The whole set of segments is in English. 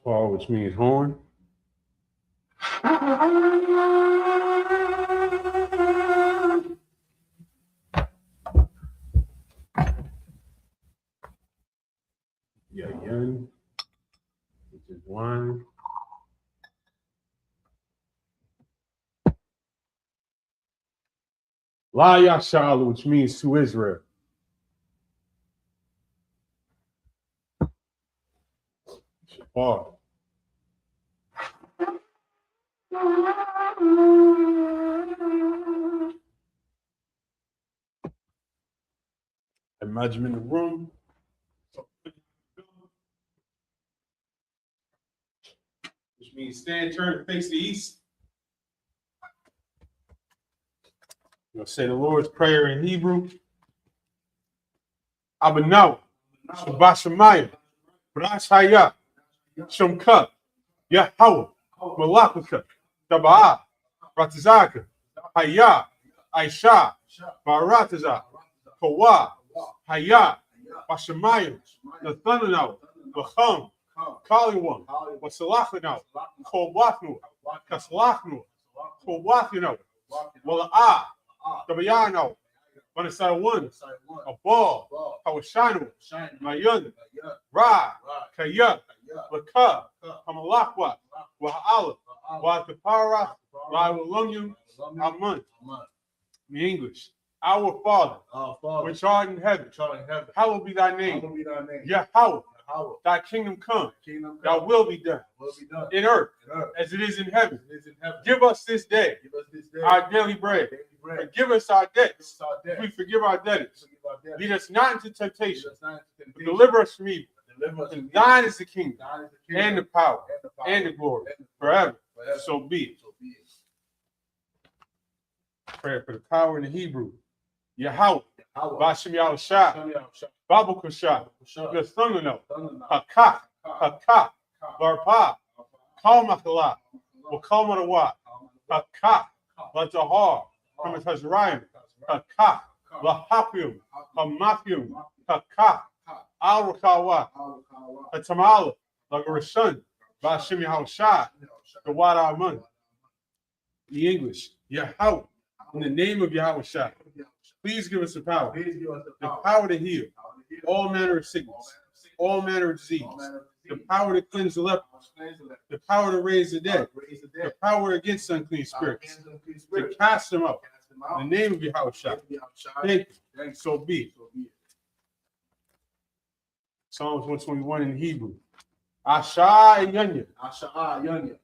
Paul, which means horn. Yeah, yun, which is one. La Yashala, which means to Israel. Paul. Imagine in the room. Which means stand, turn, face the east. You'll say the Lord's Prayer in Hebrew. Abanaw, Shabashamayim, Brashaya, Shumka, Yahweh, Malakaka, Tabaa, Ratazaka, Haya, Aisha, Barataza, Kawa, Haya, Bashamayim, Nathananaw, Bacham, Kaliwam, Wasalachanaw, Kobachnu, Kaslachnu, Kobathino, Walaa, Tabayano, Manasai one, a ball, Hawashanu, Mayun, Ra, Kaya, Laka, Hamalakwa, Wa'ala, Watapara, Lawalungu, Amun. In English, our Father, which art in heaven, hallowed be thy name. Yahweh, thy kingdom come, thy will be done in earth as it is in heaven. Give us this day our daily bread. Forgive us our debts. We forgive our debtors. Lead us not into temptation, but deliver us from evil. And thine is the kingdom, and the power, and the glory, forever. So be it. Prayer for the power in the Hebrew. Yahweh, Bashem Yahushua, Babu Kusha, Gathunano, Hakak, Hakak, Barpa, Kalmakala, Wakalmanawa, Hakak, Latahar, Kamatazrayim, Hakak, Lahapium, Hamapium, Hakak, Al-Rakawa, Hatamala, Lagarashan, Bashem Yahushua, the Wad Amun. The English, Yahweh, in the name of Yahushua, please give us the power to heal all manner of sickness, all manner of disease, the power to cleanse the lepers, the power to raise the dead, the power against unclean spirits, to cast them out. In the name of Yahushua, thank you. So be it. Psalms 121 in Hebrew. Asha Yanya,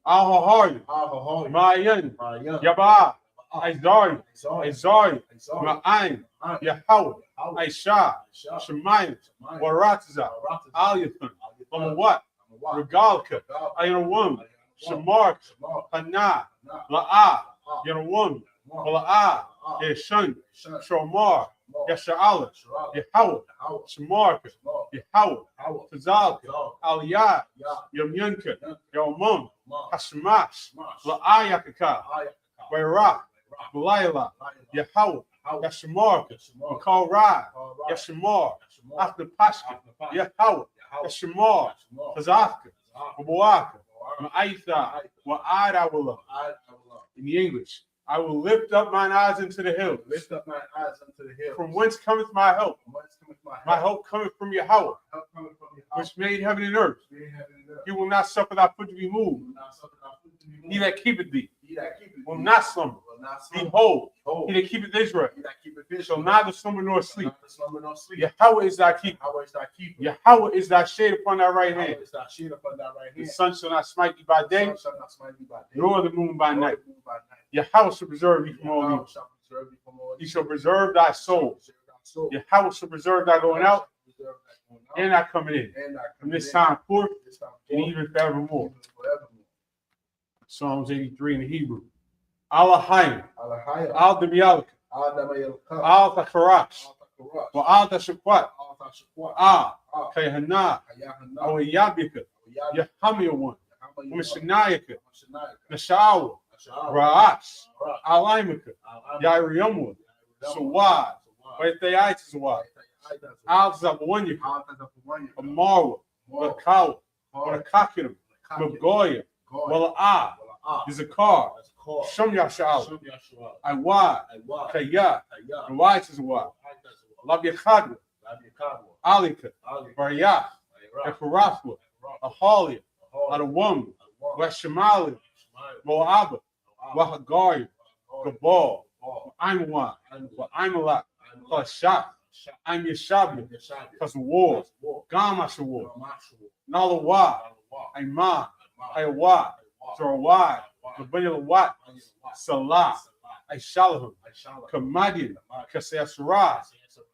Al-Hahayu, Mayan, Yabah, Isaiah, Ma'ayin, Yahweh, Aisha, Shemayim, Warataza, Aliyathan, Amawat, Regalka, Ayanawum, Shamark, Hana, La'ah, Yanawum, La'ah, Yeshun, Shomar, Yasha'ala, Yahweh, Shamarka, Yahweh, Tazalka, Aliyah, Yamyunka, Yomum, Hashmash, La'ayakaka, Wayra, Malayla, Yahweh, Yashamar, Makal Ra, Yashamar, After Pashka, Yahweh, Yashamar, Kazaka, Mabuaka, Ma'aitha, Wa'adawala. In the English, I will lift up mine eyes into the hills. From whence cometh my help? My help cometh from Yahweh, which made heaven and earth. He will not suffer thy foot to be moved. He that keepeth thee will not slumber. Behold, he that keepeth Israel shall neither slumber nor sleep. Yahweh is thy keeper. Yahweh is thy shade upon thy right hand. The sun shall not smite thee by day, nor the moon by night. Yahweh shall preserve thee from all evil. He shall preserve thy soul. Yahweh shall preserve thy going out and thy coming in, from this time forth and even forevermore. Psalms 83 in the Hebrew. Alahayim, Al Demialka, Al Takarash, Al Tashakwat, Al Kayhana, Al Yabika, Yahamia one, Mishanayaka, Nashawa, Ra'ash, Alaimaka, Yairiumwa, Sawad, Waitaitisawad, Al Zabawanyaka, Amarwa, Lakawa, Wanakakinum, Magoya, Wala'ah, Yizakar, Shum Yasha'al, Iwad, Kaya, the Wise is what? Love Yakadwa, Alika, Barayah, Ekaraswa, Ahalia, Adawam, Weshamali, Moab, Wahagari, Gabal, Imwa, Imalak, Shah, I'm Yashabi, because war, Gamasha war, Nalawa, Ima, Ayawa, Zorawai, Kabayawat, Salah, Aishalahum, Kamadian, Kasasra,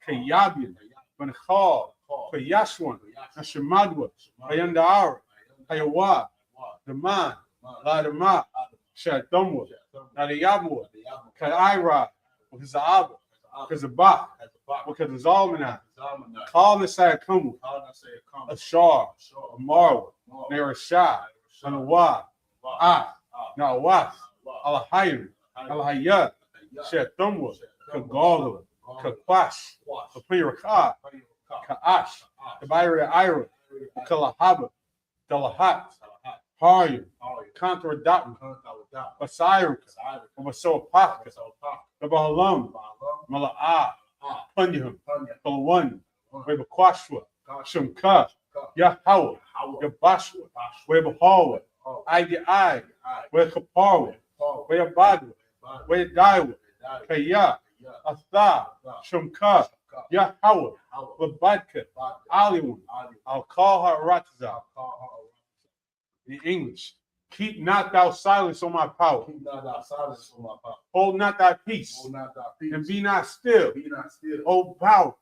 Kayabian, Benchal, Kayashwan, Nashamadwa, Ayandara, Ayawa, Daman, Ladama, Shadamwa, Nadayabwa, Kaira, Kazaba, Kazabah, because the Zalmanah, Call Messiah Kumu, Ashar, Amarwa, Nerashah, Anawa, Nawaf, Alahayim, Alahayat, Shatumwa, Kagala, Kakwash, Kapiraka, Kaash, Kabaira Ira, Kalahaba, Dalahat, Haryum, Contra Datan, Basiruk, Basopaka, the Bahalam, Mala'ah, Punyahum, Palawan, Webakwashwa, Shumka, Yahawah, Yabashwa, Webahawa, Ida I, Wekaparwa, Webadwa, Wedaiwa, Kaya, Atha, Shumka, Yahawah, Wabadka, Aliwan, I'll call her Ratza. In English, keep not thou silence on my power. Keep not thou silence on my power. Hold not thy peace. Hold not thy peace. And be not still. Be not still. Hold power.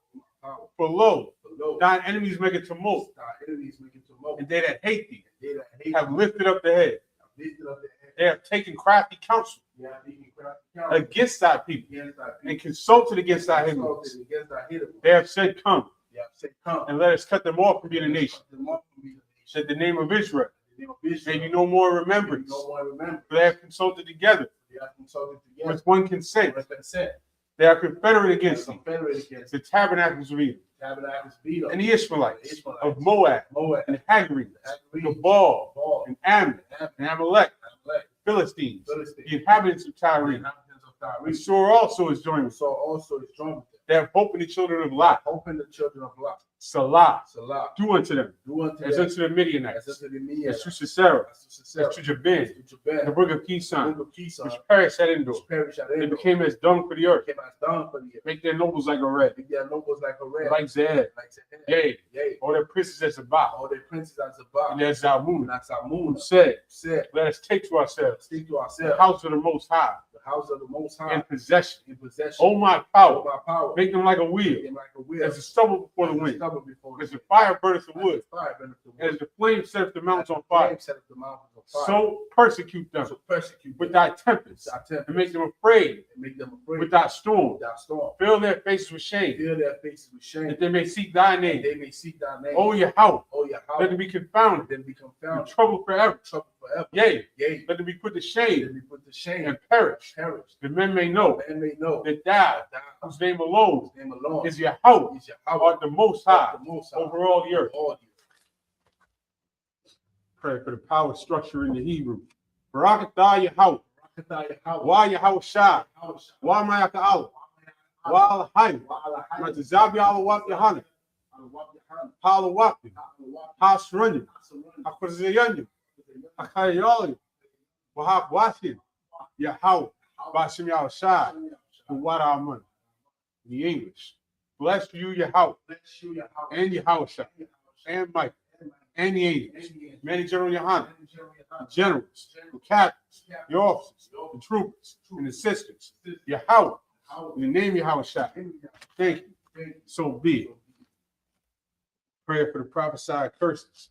For lo, lo, thine enemies make a tumult. Thine enemies make a tumult. And they that hate thee They that hate have lifted up the head. lifted up their head. They have taken crafty counsel They have taken crafty counsel against thy people against thy people. and consulted against thy enemies. Consulted against thy enemies. They have said, come, They have said, come, and let us cut them off from being a nation. Cut them off from being a nation. Said the name of Israel. The name of Israel. May you no more remembrance. No one remember. For they have consulted together They have consulted together. with one consent. With consent. They are confederate against thee. Confederate against The tabernacles of Edom. Tabernacles beat up. And the Ishmaelites of Moab, Moab, and Hagrites, Hagrites, Gabal, Gabal, and Ammon, and Amalek, Amalek, Philistines, Philistines, the inhabitants of the Tyre. inhabitants of Tyre. And Shur also is joined with So also is joined with them. They have hope in the children of Lot. Open the children of Lot. Salah, Salah. do unto them, Do unto as them unto the Midianites, as unto the as Midianites, to Sisera, as to as Sisera, to Jabin, to Jabin, the brook of the Kison, brook of Kison, which perished at Endor. which perished at They Endor. became as dung for the earth. Came as dung for the earth. Make their nobles like a red, Make their nobles like a red, like Zed, like Zahar. yea, Yea, or their princes as Zabah, all their princes as Zabah, and as Zalmun, and as Amun said, said, let us take to ourselves speak to the ourselves, house of the Most High the house of the Most High, in possession. in possession. Oh, my Of power, my power, make them like a make wheel, them like a wheel, as the stubble before the as a wind, stubble before as the the fire burneth the wind, wood, as the fire burneth the wood, as the flame setteth the mountains on as the fire. flame setteth the mountains on fire. So persecute them So persecute with them thy tempest, with thy and make them afraid and make them afraid with thy storm. with thy storm. Fill their faces with shame, Fill their faces with shame, that they may seek thy and name. they may seek thy name. O Yahweh, Oh, Yahweh, let them be confounded, then be in confounded, trouble forever. trouble forever. Yea, Yea, let them be put to then shame be put to shame and perish, perish. that men may know Man may know that thou, that thou, whose name alone whose name alone is Yahweh, is Yahweh, art the Most High the Most High, over all the earth. all the earth. Pray for the power structure in the Hebrew. Barakatah Yahweh, Wa Yahweh Shai, Wa Mayaka Allah, Wa Alahayim, Matazabi Alawak Yahana, Halawaki, Hasranya, Hakuzayanya, Hakayali, Wahab Wasim, Yahweh, Bashim Yahweh Shai, What our money. The English. Bless you, Yahweh, and Yahweh Shai, and Mike, and the angels, many General Yohana, the generals, the captains, the officers, the troopers, and the sisters, Yahweh, in the name of Yahweh Shai. Thank you. So be it. Pray for the prophesied curses.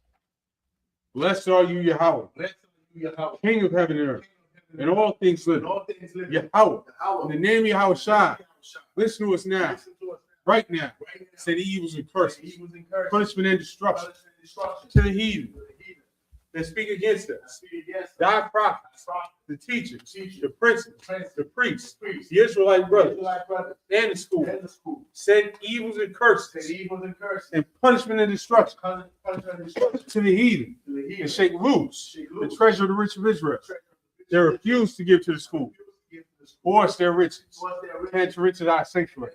Blessed are you, Yahweh, King of heaven and earth, and all things living. Yahweh, in the name of Yahweh Shai, listen to us now, right now. Say the evils and curses, punishment and destruction to the heathen that speak against us, thy prophets, the teachers, the princes, the priests, the Israelite brothers, and the school. Send evils and curses and punishment and destruction to the heathen and shake loose the treasure of the rich of Israel. They refused to give to the school. Force their riches. Can't to riches our sanctuary.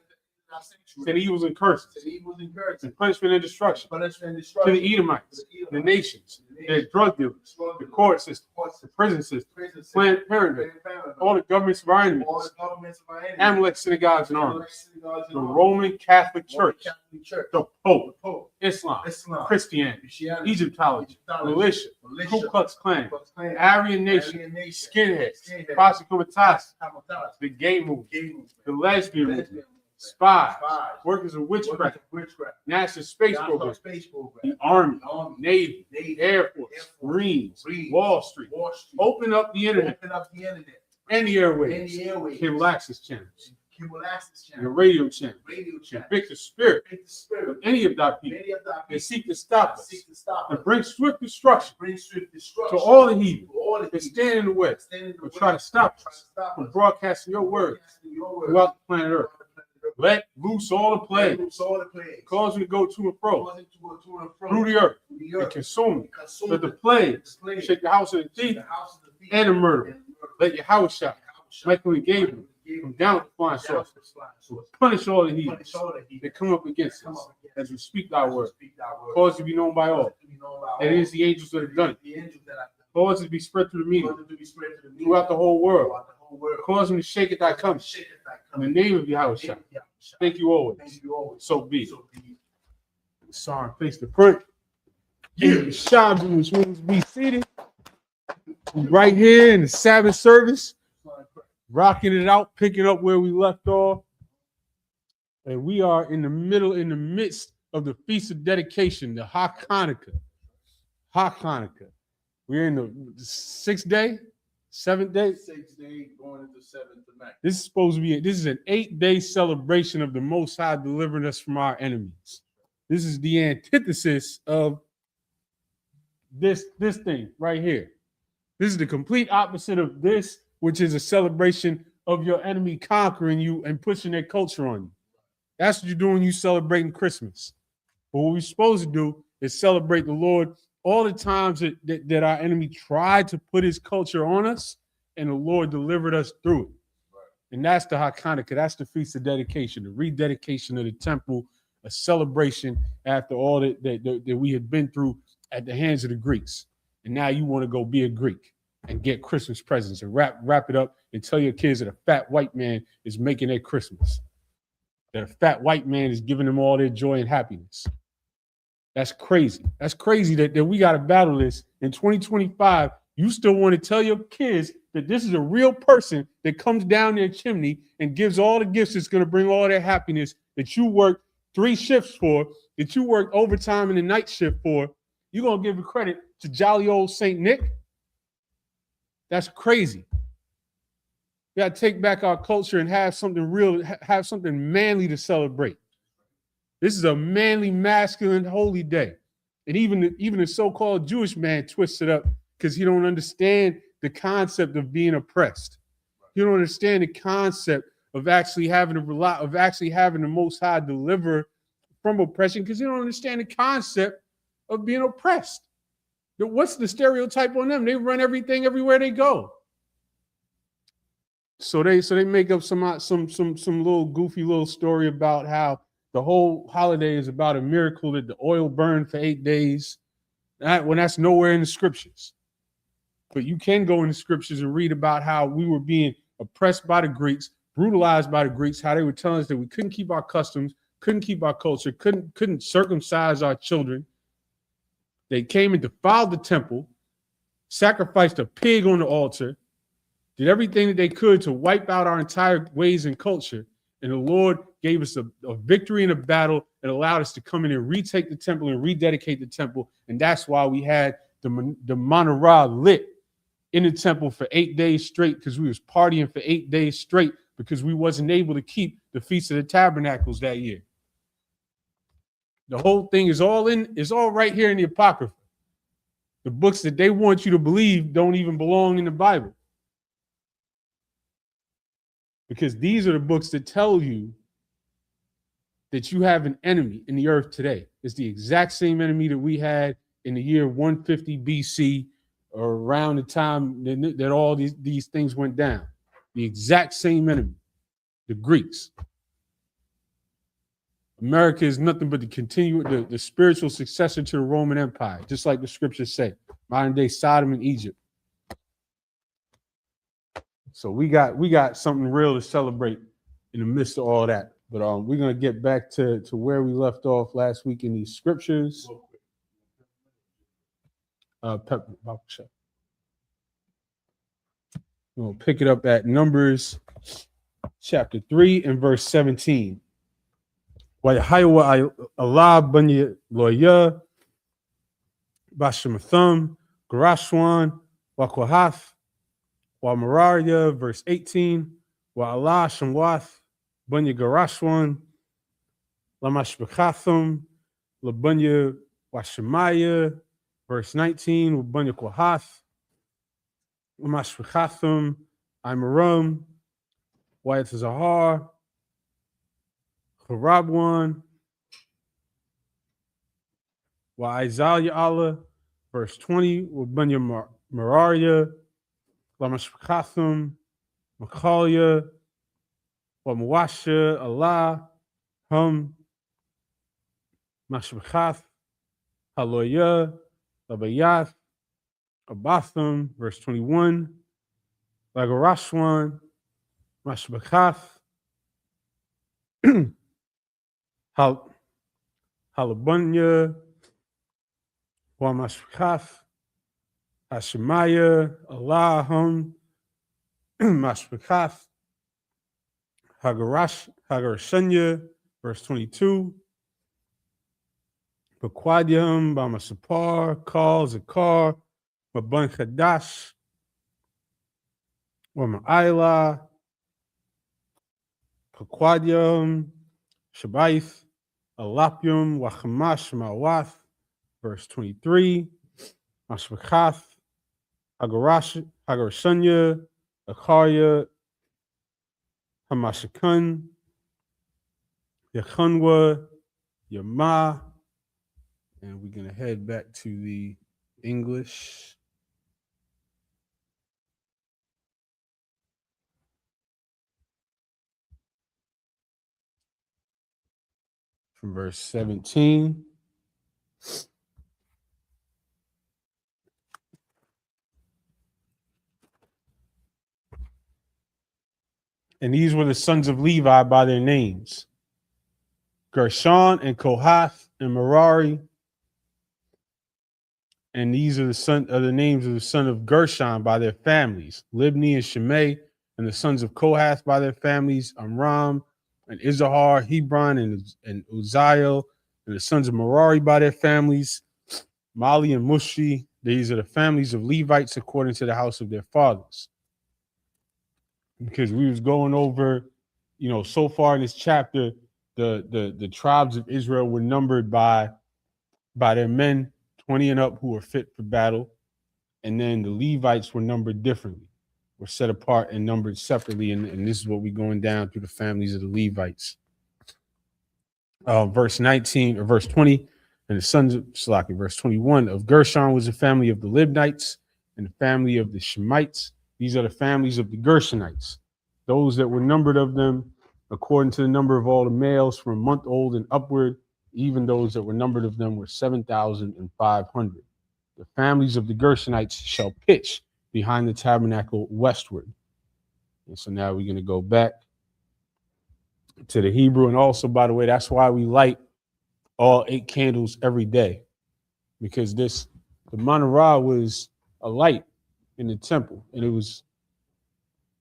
Said evils and curses. And punishment and destruction. To the Edomites, the nations, their drug dealers, the court system, the prison system, Planned Parenthood, all the governments of our enemies, Amalek synagogues and armies, the Roman Catholic Church, the Pope, Islam, Christianity, Egyptology, militia, Ku Klux Klan, Aryan Nation, skinheads, posse comitatus, the gay movement, the lesbian movement, spies, workers of witchcraft, National Space Program, the Army, Navy, Air Force, Marines, Wall Street. Open up the internet and the airwaves, cable access channels, the radio channel, convict the spirit of any of thy people that seek to stop us and bring swift destruction to all the heathen that stand in the way and try to stop us from broadcasting your words throughout the planet Earth. Let loose all the plagues, cause we to go to and fro through the earth and consume it. Let the plagues shake the house of the thief and the murderer. Let your house shout, Michael and Gabriel, from down the flying saucers. Punish all the heathens that come up against us as we speak thy word. Cause to be known by all. That it is the angels that have done it. Cause it to be spread through the media throughout the whole world. Cause them to shake at thy coming. In the name of Yahweh. Thank you always. So be it. Sorry, face the front. Shabu was willing to be seated right here in the Sabbath service, rocking it out, picking up where we left off. And we are in the midst of the Feast of Dedication, the HaKanukkah. HaKanukkah. We're in the 6th day, 7th day. 6th day, going into 7th tonight. This is an 8-day celebration of the Most High delivering us from our enemies. This is the antithesis of this thing right here. This is the complete opposite of this, which is a celebration of your enemy conquering you and pushing their culture on you. That's what you're doing. You celebrating Christmas. But what we're supposed to do is celebrate the Lord all the times that our enemy tried to put his culture on us, and the Lord delivered us through it. Right. And that's the HaKanukkah. That's the Feast of Dedication, the rededication of the temple, a celebration after all that we had been through at the hands of the Greeks. And now you want to go be a Greek and get Christmas presents and wrap it up and tell your kids that a fat white man is making their Christmas, that a fat white man is giving them all their joy and happiness. That's crazy. That's crazy that we got to battle this. In 2025, you still want to tell your kids that this is a real person that comes down their chimney and gives all the gifts that's going to bring all their happiness, that you worked 3 shifts for, that you worked overtime in the night shift for. You're going to give the credit to jolly old St. Nick? That's crazy. We got to take back our culture and have something real, have something manly to celebrate. This is a manly, masculine, holy day. And even the so-called Jewish man twists it up because he don't understand the concept of being oppressed. He don't understand the concept of actually having the Most High deliver from oppression because he don't understand the concept of being oppressed. What's the stereotype on them? They run everything everywhere they go. So they make up some little goofy little story about how the whole holiday is about a miracle that the oil burned for 8 days. When that's nowhere in the scriptures. But you can go in the scriptures and read about how we were being oppressed by the Greeks, brutalized by the Greeks, how they were telling us that we couldn't keep our customs, couldn't keep our culture, couldn't circumcise our children. They came and defiled the temple, sacrificed a pig on the altar, did everything that they could to wipe out our entire ways and culture. And the Lord gave us a victory in a battle and allowed us to come in and retake the temple and rededicate the temple. And that's why we had the menorah lit in the temple for 8 days straight, because we was partying for 8 days straight because we wasn't able to keep the Feast of the Tabernacles that year. The whole thing is all right here in the Apocrypha. The books that they want you to believe don't even belong in the Bible. Because these are the books that tell you that you have an enemy in the earth today. It's the exact same enemy that we had in the year 150 BC, or around the time that all these things went down. The exact same enemy, the Greeks. America is nothing but the spiritual successor to the Roman Empire, just like the scriptures say. Modern day Sodom and Egypt. So we got something real to celebrate in the midst of all that. But we're gonna get back to where we left off last week in these scriptures. We'll pick it up at Numbers chapter 3 and verse 17. Allah banya loya bashamathum garashwan wakwahath wa Mararia, verse 18. Wa Allah shamwath banya garashwan lamashbakathum labanya washamaya, verse 19. Banya kwahath lamashbakathum imarum wayatazahar Harabwan, wa Isaiah Allah, verse 20, Wabanya Mararia, Lamashkathum, Makalia, wa Mwasha Allah, Mashbakath, Haloya, Labayath, Abathum, verse 21, Lagarashwan, Mashbakath, Halabunya, Wamashkath, Hashemaya, Allahum, Mashbakath, Hagarashanya, verse 22, Bakwadium, Bamasapar, Kal, Zakar, Maban Kadash, Wama'ila, Pakwadium, Shabaith, Alapium, Wachamash, Mawath, verse 23, Mashbakath, Hagarashanya, Akarya, Hamashakun, Yakunwa, Yama, and we're going to head back to the English. From verse 17. And these were the sons of Levi by their names: Gershon and Kohath and Merari. And these are the names of the son of Gershon by their families: Libni and Shimei. And the sons of Kohath by their families: Amram and Izahar, Hebron and Uzziel. And the sons of Merari by their families: Mali and Mushi. These are the families of Levites according to the house of their fathers. Because we was going over, so far in this chapter, the tribes of Israel were numbered by their men 20 and up who were fit for battle. And then the Levites were numbered differently, were set apart and numbered separately. And this is what we're going down through the families of the Levites. Verse 19 or verse 20, and the sons of Salaki, verse 21 of Gershon was the family of the Libnites, and the family of the Shemites. These are the families of the Gershonites, those that were numbered of them according to the number of all the males from a month old and upward. Even those that were numbered of them were 7,500. The families of the Gershonites shall pitch behind the tabernacle westward. And so now we're going to go back to the Hebrew. And also, by the way, that's why we light all 8 candles every day, because the menorah was a light in the temple, and it was,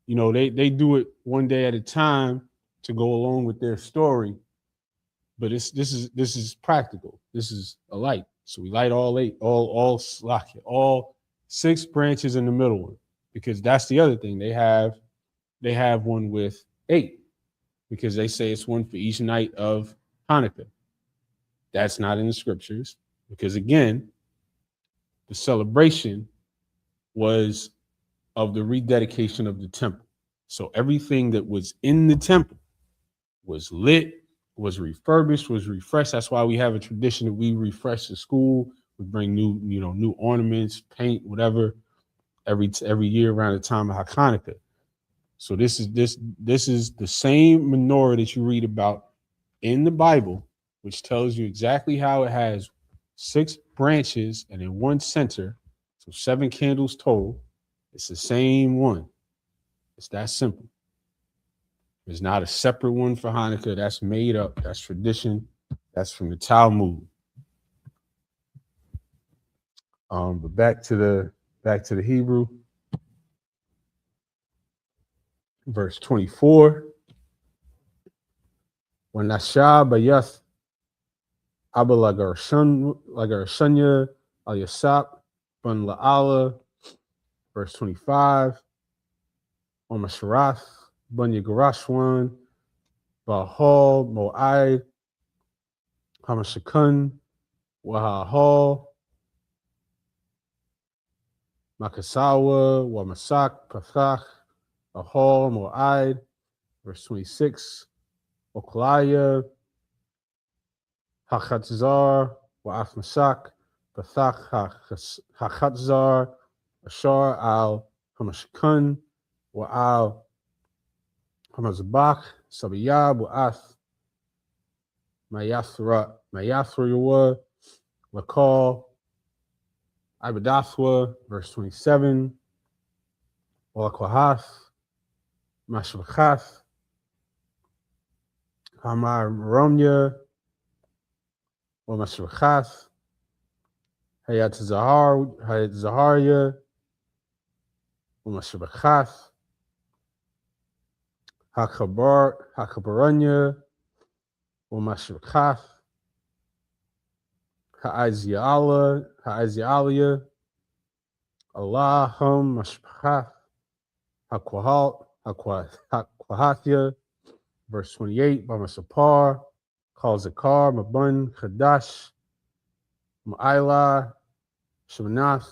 they do it one day at a time to go along with their story, but this is practical. This is a light, so we light all 8, all 6 branches in the middle one, because that's the other thing. They have one with 8, because they say it's one for each night of Hanukkah. That's not in the scriptures, because again, the celebration was of the rededication of the temple. So everything that was in the temple was lit, was refurbished, was refreshed. That's why we have a tradition that we refresh the school We bring new ornaments, paint, whatever, every year around the time of Hanukkah. So this is the same menorah that you read about in the Bible, which tells you exactly how it has 6 branches and in one center, so 7 candles total. It's the same one. It's that simple. There's not a separate one for Hanukkah. That's made up. That's tradition. That's from the Talmud. But back to the Hebrew, verse 24. When Nasha Bayath Abba Lagarshanya Al Yasap Bun La'ala, verse 25. On Masharath Bun Yagarashwan Bahal Mo'ai Hamashakun Wahahal Makasawa Wamasak Pathach Ahal Mo'ai, verse 26. Oklaya Hachatzar Wa'af Masak Pathach Hachatzar Ashar Al Hamashakun Wa'al Hamazabach Sabiyab Wa'af Mayathra Yawa Lakal Ibadathwa, verse 27. Walakwahath Mashvachath Hamar Romya Mashvachath Hayat Zaharia Mashvachath Hakabaranya Mashvachath Ha'azialia Allahum Mashpachath Hakwahathia, verse 28. Bamasapar calls Zakar Mabun Chadash Ma'ila Shemanath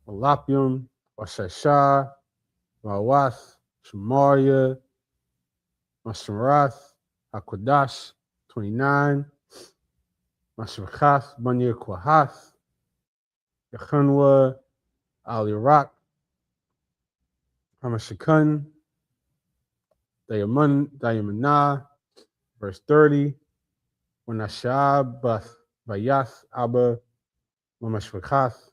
Malapium Washasha Mawath Shemaria Masharath Hakwadash, 29. Mashvachath Banya Kwahath Yachanwa Al Iraq Hamashakun Dayamana, verse 30. When Ashab Bayath Abba Mamashvachath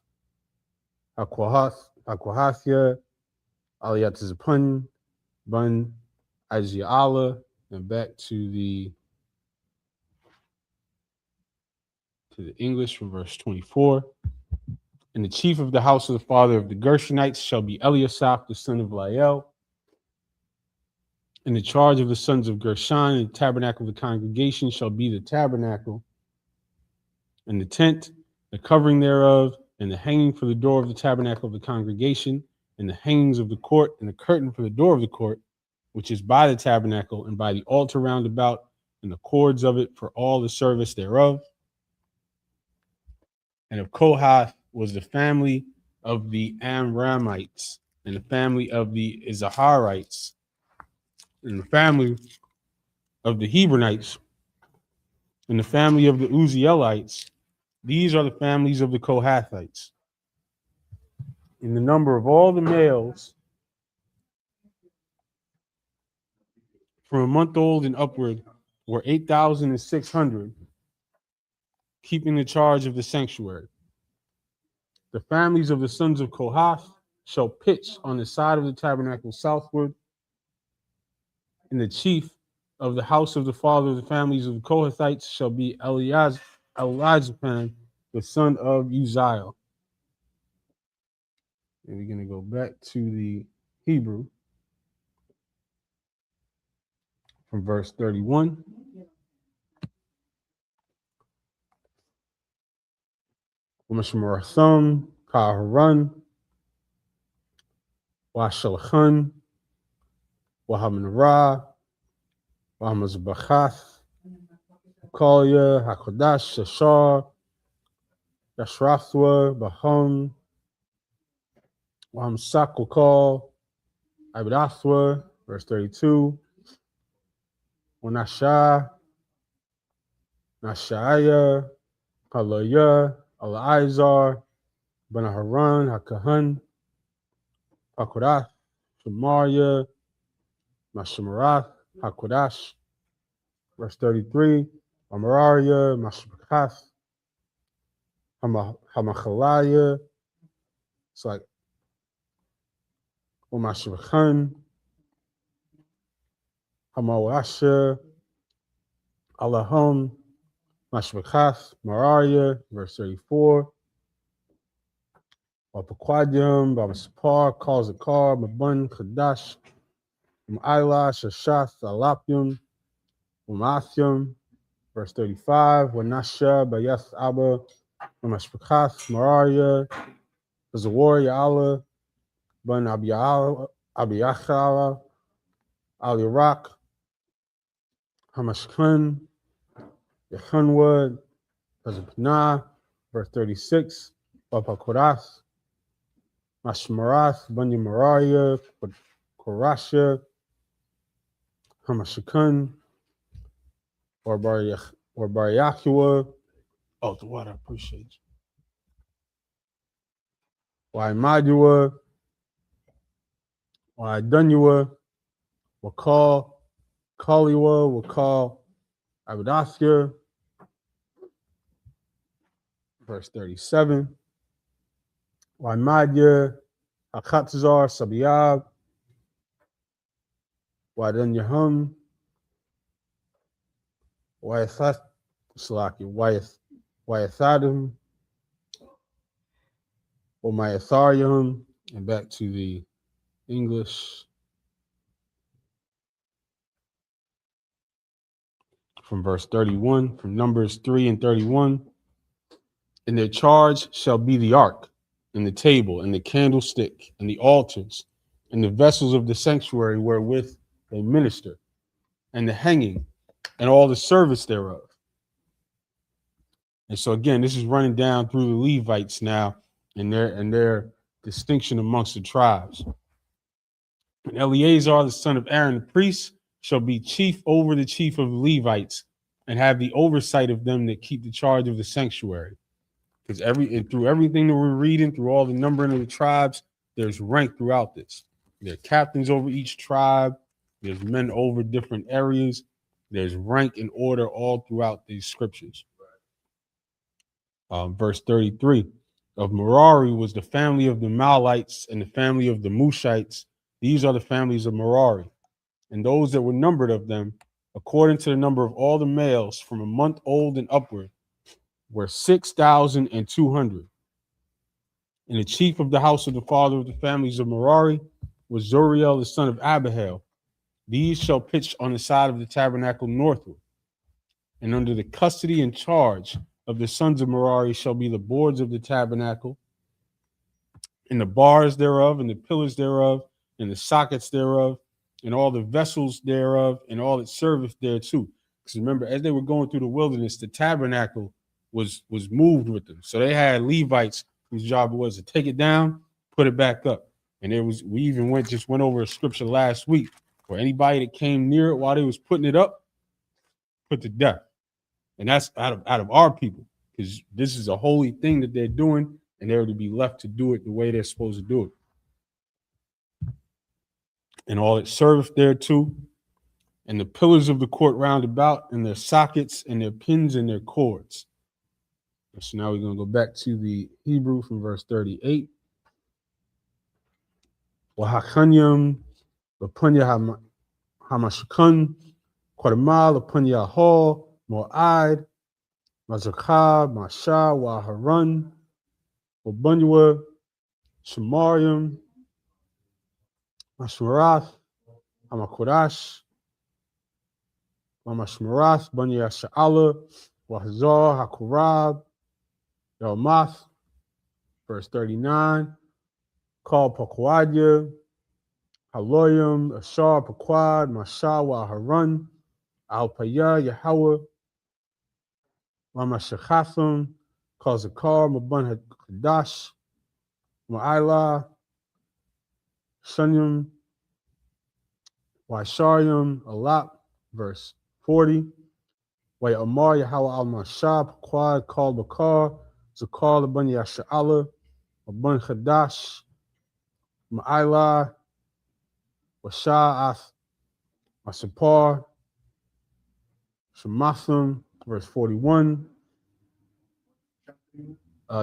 Akwahathya Aliyatazapun Bun Aziala, and back to the English from verse 24. And the chief of the house of the father of the Gershonites shall be Eliasaph, the son of Lael. And the charge of the sons of Gershon and the tabernacle of the congregation shall be the tabernacle and the tent, the covering thereof, and the hanging for the door of the tabernacle of the congregation, and the hangings of the court, and the curtain for the door of the court, which is by the tabernacle, and by the altar round about, and the cords of it for all the service thereof. And of Kohath was the family of the Amramites, and the family of the Izaharites, and the family of the Hebronites, and the family of the Uzzielites. These are the families of the Kohathites. In the number of all the males from a month old and upward were 8,600, keeping the charge of the sanctuary. The families of the sons of Kohath shall pitch on the side of the tabernacle southward, and the chief of the house of the father of the families of the Kohathites shall be Elizaphan, the son of Uzziel. And we're going to go back to the Hebrew from verse 31. Umashmarathum, Kaharan, Washalachan, Wahamanara, Wahamazbachath, Kalya, Hakodash, Shashar, Yashrathwa, Baham, Wahamsak will call Abdathwa, verse 32. Wanasha, Nashaya, Kalaya, Al-Izar, Ben Haran, HaKahan, HaKodash, Shemariah, Mashemarath, HaKodash. Verse 33, Amariah, Mashemakath, Hamachaliah. It's like Umashemachan, Hamawasha, Allahum, Mashemakath, Mariah. Verse 34, Wapaquadium, Bamasapar, Kalzakar, Mabun, Kadash, Ma'ila, Shashath, Alapium, Umathium. Verse 35, Wanasha, Bayath Abba, Mashpakath, Mariah, Zawar, Ya'ala, Ban Abiyachala, Al Iraq, Hamashkun, Yechunwood, Pazapna. Verse 36, Wapakorath, Mashmarath, Banya Mariah, Korasha, Hamashakun, or Baryachua. Oh, the water, I appreciate you. Waimadua, Waidunyua, Wakal, Kaliwa, Wakal, Abidathia. Verse 37, Waimadya, Akatzazar, Sabiyab, Waidunyahum, Wayathath, Salaki, Wayathadim, Omayatharium, and back to the English from verse 31, from Numbers 3 and 31. In their charge shall be the ark, and the table, and the candlestick, and the altars, and the vessels of the sanctuary wherewith they minister, and the hanging, and all the service thereof. And so again, this is running down through the Levites now, and their distinction amongst the tribes. And Eleazar, the son of Aaron, the priest, shall be chief over the chief of the Levites, and have the oversight of them that keep the charge of the sanctuary. Because through everything that we're reading, through all the numbering of the tribes, there's rank throughout this. There are captains over each tribe. There's men over different areas. There's rank and order all throughout these scriptures. Verse 33, of Merari was the family of the Malites and the family of the Mushites. These are the families of Merari. And those that were numbered of them, according to the number of all the males from a month old and upward, were 6,200. And the chief of the house of the father of the families of Merari was Zuriel, the son of Abihail. These shall pitch on the side of the tabernacle northward. And under the custody and charge of the sons of Merari shall be the boards of the tabernacle, and the bars thereof, and the pillars thereof, and the sockets thereof, and all the vessels thereof, and all its serveth thereto. Because remember, as they were going through the wilderness, the tabernacle was moved with them. So they had Levites whose job it was to take it down, put it back up. And we even went over a scripture last week where anybody that came near it while they was putting it up, put to death. And that's out of our people, because this is a holy thing that they're doing, and they're to be left to do it the way they're supposed to do it. And all it serveth thereto, and the pillars of the court round about, and their sockets, and their pins, and their cords. So now we're going to go back to the Hebrew from verse 38. Wahakanyam, Lapunya Hamashkun, Quadama, Lapunya Hall, Mo'ad, Mazakah, Masha, Waharun, Wabunywa, Shamarium, Mashmarath, Hamakodash, Mashmarath, Bunya Sha'ala, Wahazar, Hakurab, Yelmath. Verse 39, Call Pakwadya, Haloyim, Ashar, Pakwad, Masha, Waharun, Alpaya, Yahweh, Lamashachatham, Kazakar, Mabun Hadash, Ma'ila, Shunyam, Waisharium, Alap. Verse 40, Way Amar, Yahweh al Mashah, Pakwad, Kal Bakar, Zakar Laban Yasha'ala, Laban Chadash, Ma'ila, Washa'ath, Masapar, Shemathim, verse 41.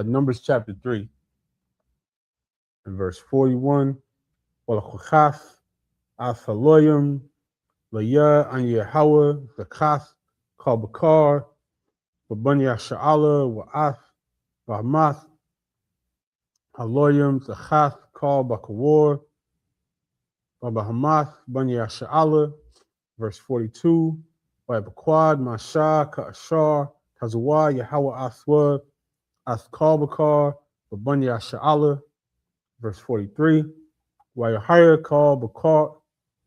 Numbers chapter 3, and verse 41. Walachuchath, Athaloyim, Laya, An Yehawa, Zakath, Kalbakar, Babanya Sha'ala, Wa'ath, Bahmath, Haloyim, Zachath, Kal Bakawar, Babahamath, Banya Sha'ala, verse 42. Bakwad, Masha, Ka'ashar, Kazawa, Yahweh Aswa, Athkalbakar, Babanya Sha'ala, verse 43. Wayahaya, Kal Bakar,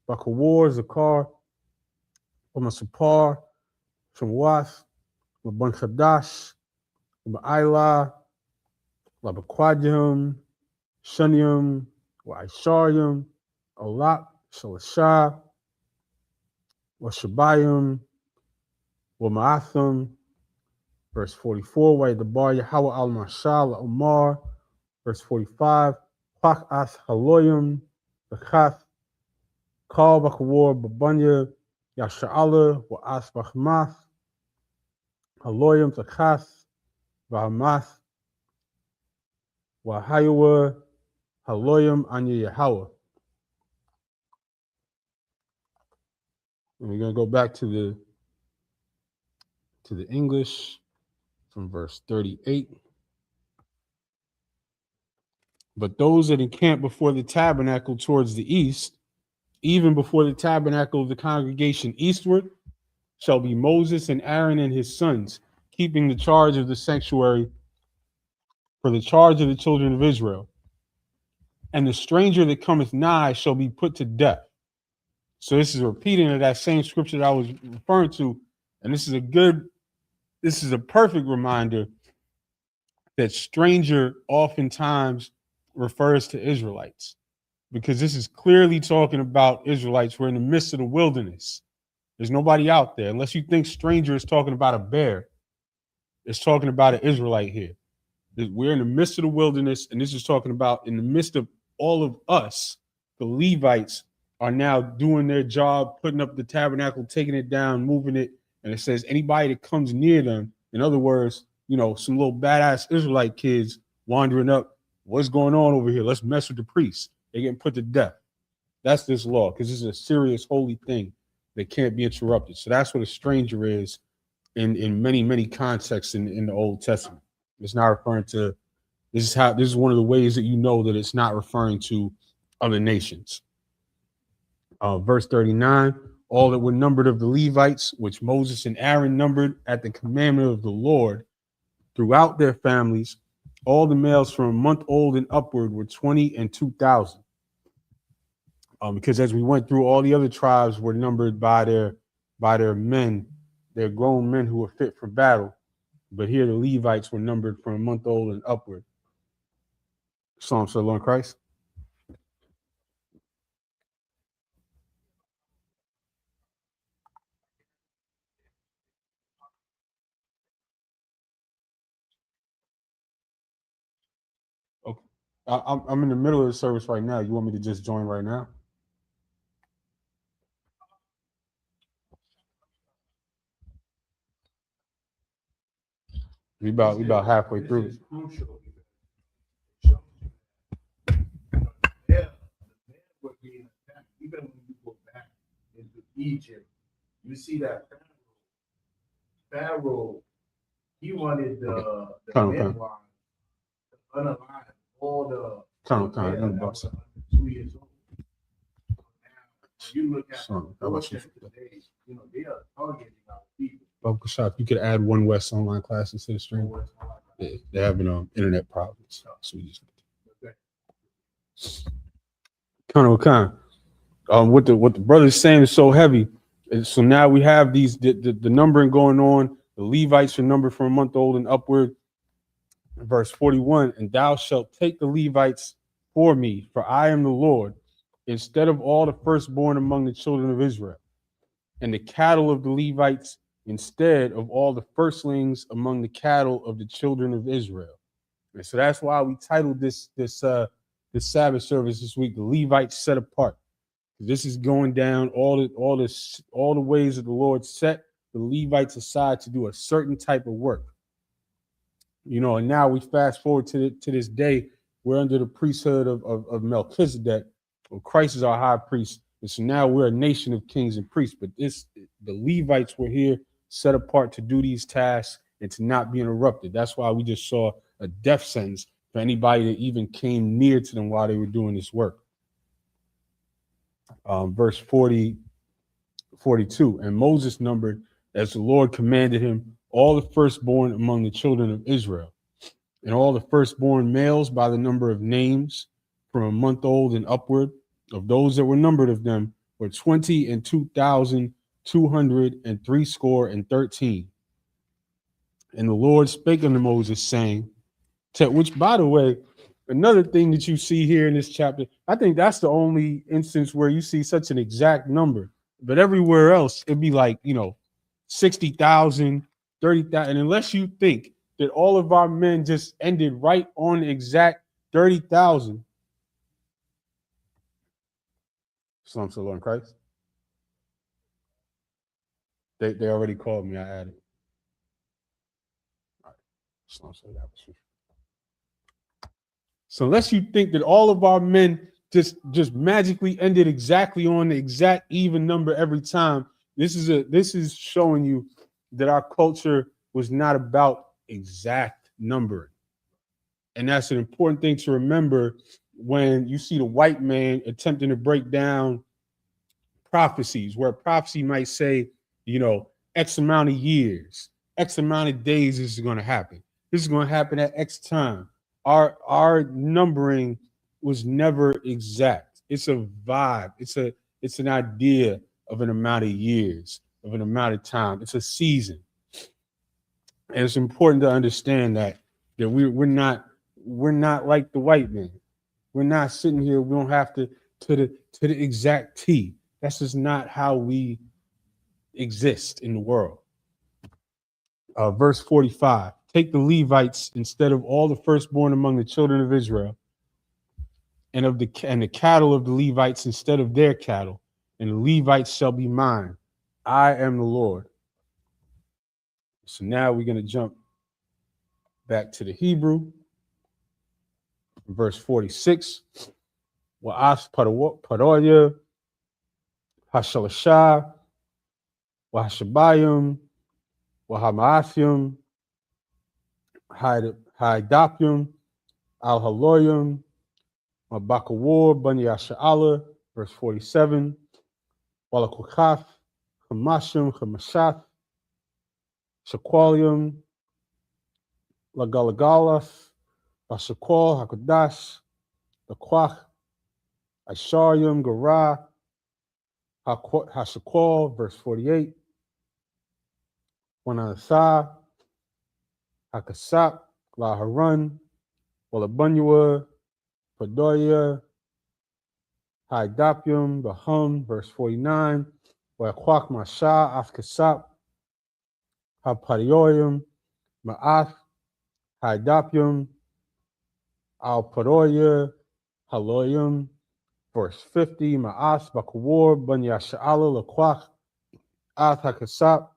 Bakawar, Zakar, Bamasapar, Shamwath, Laban Chadash, Ma'ila, Labakwadjim, Shunium, Waisharium, Olak, Shalashah, Washabayim, Wamaathim, verse 44, Way the Bar Yahweh al Mashal Omar, verse 45, Pak Haloyim, Bakath, Kal Bakawar, Babanya, Yasha'ala, Wa'as Bahmath, Haloyim, Zakath, Bahamath, Wahayawa, Haloyim, Anya Yahweh. And we're going to go back to the English from verse 38. But those that encamp before the tabernacle towards the east, even before the tabernacle of the congregation eastward, shall be Moses and Aaron and his sons, keeping the charge of the sanctuary for the charge of the children of Israel. And the stranger that cometh nigh shall be put to death. So this is a repeating of that same scripture that I was referring to. And this is a perfect reminder that stranger oftentimes refers to Israelites, because this is clearly talking about Israelites. We're in the midst of the wilderness. There's nobody out there. Unless you think stranger is talking about a bear, it's talking about an Israelite here. We're in the midst of the wilderness, and this is talking about in the midst of all of us, the Levites are now doing their job, putting up the tabernacle, taking it down, moving it. And it says anybody that comes near them, in other words, some little badass Israelite kids wandering up, what's going on over here? Let's mess with the priests. They're getting put to death. That's this law, because this is a serious holy thing that can't be interrupted. So that's what a stranger is in many, many contexts in the Old Testament. It's not referring to, this is one of the ways that you know that it's not referring to other nations. Verse 39, all that were numbered of the Levites, which Moses and Aaron numbered at the commandment of the Lord throughout their families, all the males from a month old and upward were 20 and 2,000. Because as we went through, all the other tribes were numbered by their men, their grown men who were fit for battle. But here the Levites were numbered from a month old and upward. Psalm to the Lord Christ. Okay. I'm in the middle of the service right now. You want me to just join right now? We about halfway through. This is crucial. Yeah, the man was being attacked. Even when you go back into Egypt, you see that Pharaoh, he wanted the midwives to unalive all the men that were under 2 years old. Now, you look at today, they are targeting our people. Uncle Shop, you could add One West online classes to the stream. Yeah, they're having internet problems. So we just what the brother's saying is so heavy. And so now we have the numbering going on. The Levites are numbered from a month old and upward. Verse 41, and thou shalt take the Levites for me, for I am the Lord, instead of all the firstborn among the children of Israel. And the cattle of the Levites instead of all the firstlings among the cattle of the children of Israel. And so that's why we titled this Sabbath service this week, the Levites set apart. This is going down all the ways that the Lord set the Levites aside to do a certain type of work. And now we fast forward to this day. We're under the priesthood of Melchizedek. Well, Christ is our high priest. And so now we're a nation of kings and priests. But the Levites were here set apart to do these tasks and to not be interrupted. That's why we just saw a death sentence for anybody that even came near to them while they were doing this work. Verse 42. And Moses numbered, as the Lord commanded him, all the firstborn among the children of Israel, and all the firstborn males by the number of names from a month old and upward, of those that were numbered of them, were 22,213. And the Lord spake unto Moses, saying, which, by the way, another thing that you see here in this chapter, I think that's the only instance where you see such an exact number. But everywhere else, it'd be like, 60,000, 30,000. And unless you think that all of our men just ended right on the exact 30,000. Shalom to the Lord in Christ. They already called me. I added. All right. Shalom to the Lord. So unless you think that all of our men just magically ended exactly on the exact even number every time, this is showing you that our culture was not about exact numbering. And that's an important thing to remember when you see the white man attempting to break down prophecies, where a prophecy might say, X amount of years, X amount of days this is going to happen. This is going to happen at X time. Our numbering was never exact. It's a vibe. It's an idea of an amount of years, of an amount of time. It's a season. And it's important to understand that we're not like the white man. We're not sitting here. We don't have to the exact T. That's just not how we exist in the world. Verse 45. Take the Levites instead of all the firstborn among the children of Israel, and the cattle of the Levites instead of their cattle, and the Levites shall be mine. I am the Lord. So now we're going to jump back to the Hebrew. Verse 46. Wa'as paroya, hashalasha, wahashabayim, wahamaathim, haidapim, al-haloyim, mabakawar, banyasha'ala. Verse 47. Walakukaf, hamashim, hamashath, shaqualium, lagalagalas, bashakwal, hakodash, lakwach, Asharium, Garah, Hashakwal, verse 48. Wananatha, Hakasap, Laharan, Walabunua, Padoya, Haidapium, Bahum, verse 49. Wakwak Masha, Afkasap, Haparioyum, Ma'ath, Haidapium, Al Padoya, Haloyum. Verse 50, Ma'as, Bakawar, Banya Sha'ala, Lakwach, Ath Hakasap,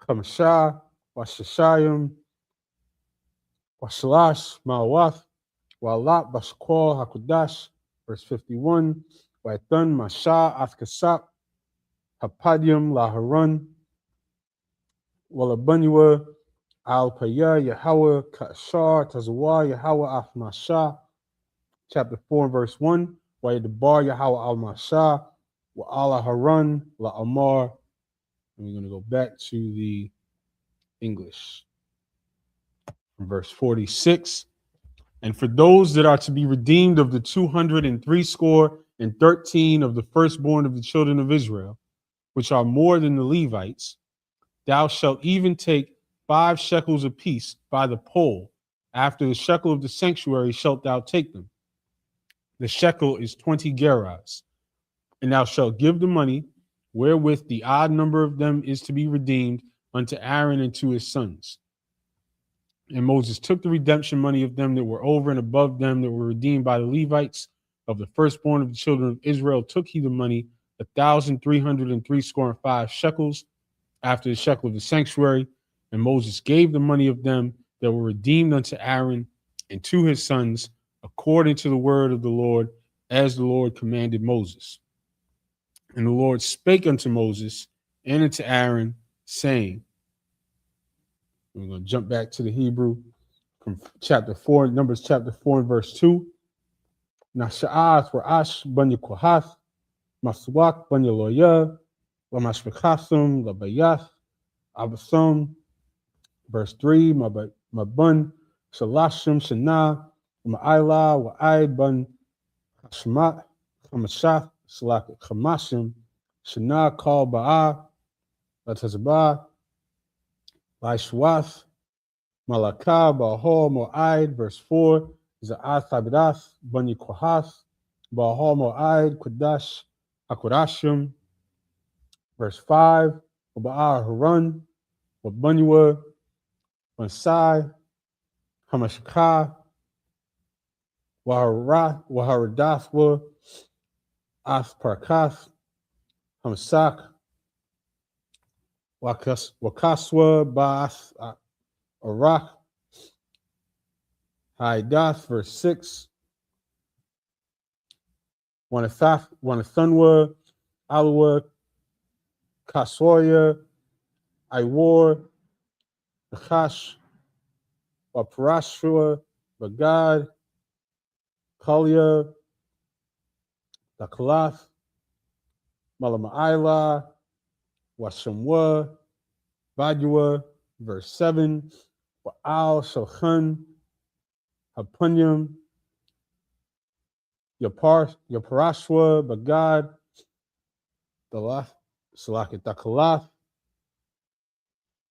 Chamashah, Washashayim, Washalash, Ma'awath, Walat, Bashkwal, Hakudash. Verse 51, Waithan, Masha, Athkasap, Hapadium, Laharan, Walabunua, Al Paya, Yahweh, Kashar, Tazawah, Yahweh, Athmasha. Chapter 4, verse 1. Wa Yadbar Yahweh al-Masha, wa Allah Haran, la Amar. And we're going to go back to the English. Verse 46. And for those that are to be redeemed of the 213 of the firstborn of the children of Israel, which are more than the Levites, thou shalt even take 5 shekels apiece by the poll. After the shekel of the sanctuary shalt thou take them. The shekel is 20 gerahs. And thou shalt give the money wherewith the odd number of them is to be redeemed unto Aaron and to his sons. And Moses took the redemption money of them that were over and above them that were redeemed by the Levites of the firstborn of the children of Israel. Took he the money 1,365 shekels after the shekel of the sanctuary. And Moses gave the money of them that were redeemed unto Aaron and to his sons, according to the word of the Lord, as the Lord commanded Moses. And the Lord spake unto Moses and unto Aaron, saying, we're going to jump back to the Hebrew from chapter 4, Numbers chapter 4 and verse 2. Nasha'ath ra'ash banya kohath, maswak banya loya, lamashbekasum, labayath, abasum. Verse 3, mabun, shalashim, shana, ma'ayla, wa'aid, ban, hashmat, hamashath, salak, hamashim, shana, kal ba'a, latazabah, laishwath, Malakah, Bahol, Mo'aid, verse 4, Za'ath Habidath, Bani Kohath, Bahol, Mo'aid, Kodash, Akodashim, verse 5, Ba'ah Harun, Banyua, Bansai, Hamashkah, Waharadathwa, Asparkath, Hamasak, Wakaswa, Ba'ath, Arak, Haidath, verse 6, Wanathunwa, Alwa, Kaswaya, Iwar, Nachash, Waparashua, Bagad, Kalia, Dakalath, Malama'ila, Washamwa, Badua, verse 7, Wa'al Shochan, Hapunyam, Yaparashwa, Bagad, Dalath, Salakit Dakalath,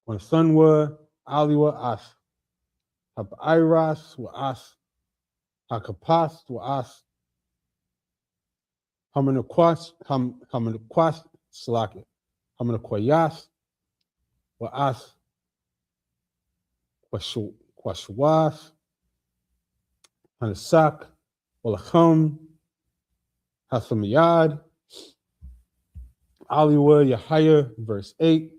Wanthunwa, Aliwa, Ath, Hapiras, Wa'ath, Hakapath, Wa'ath, Hamanaquas, Salakit, Hamanaquayath, Wa'ath, Quashwath, Hanasak, Walachum, Hathamiyad, Aliwa, Yahaya, verse 8,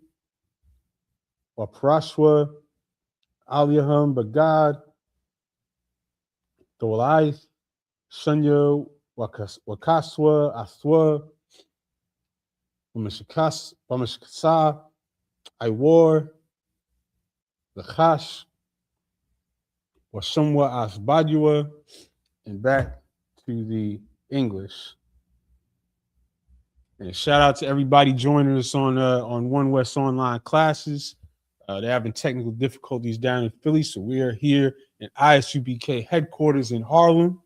Waprashwa, Aliyahum, Bagad, Dolaith, Shunya, Wakaswa, Athwa, Wamashkasa, Iwar, Lachash, Wasumwa Asbadua, and back to the English. And shout out to everybody joining us on One West Online classes. They're having technical difficulties down in Philly, so we are here at Isupk headquarters in Harlem.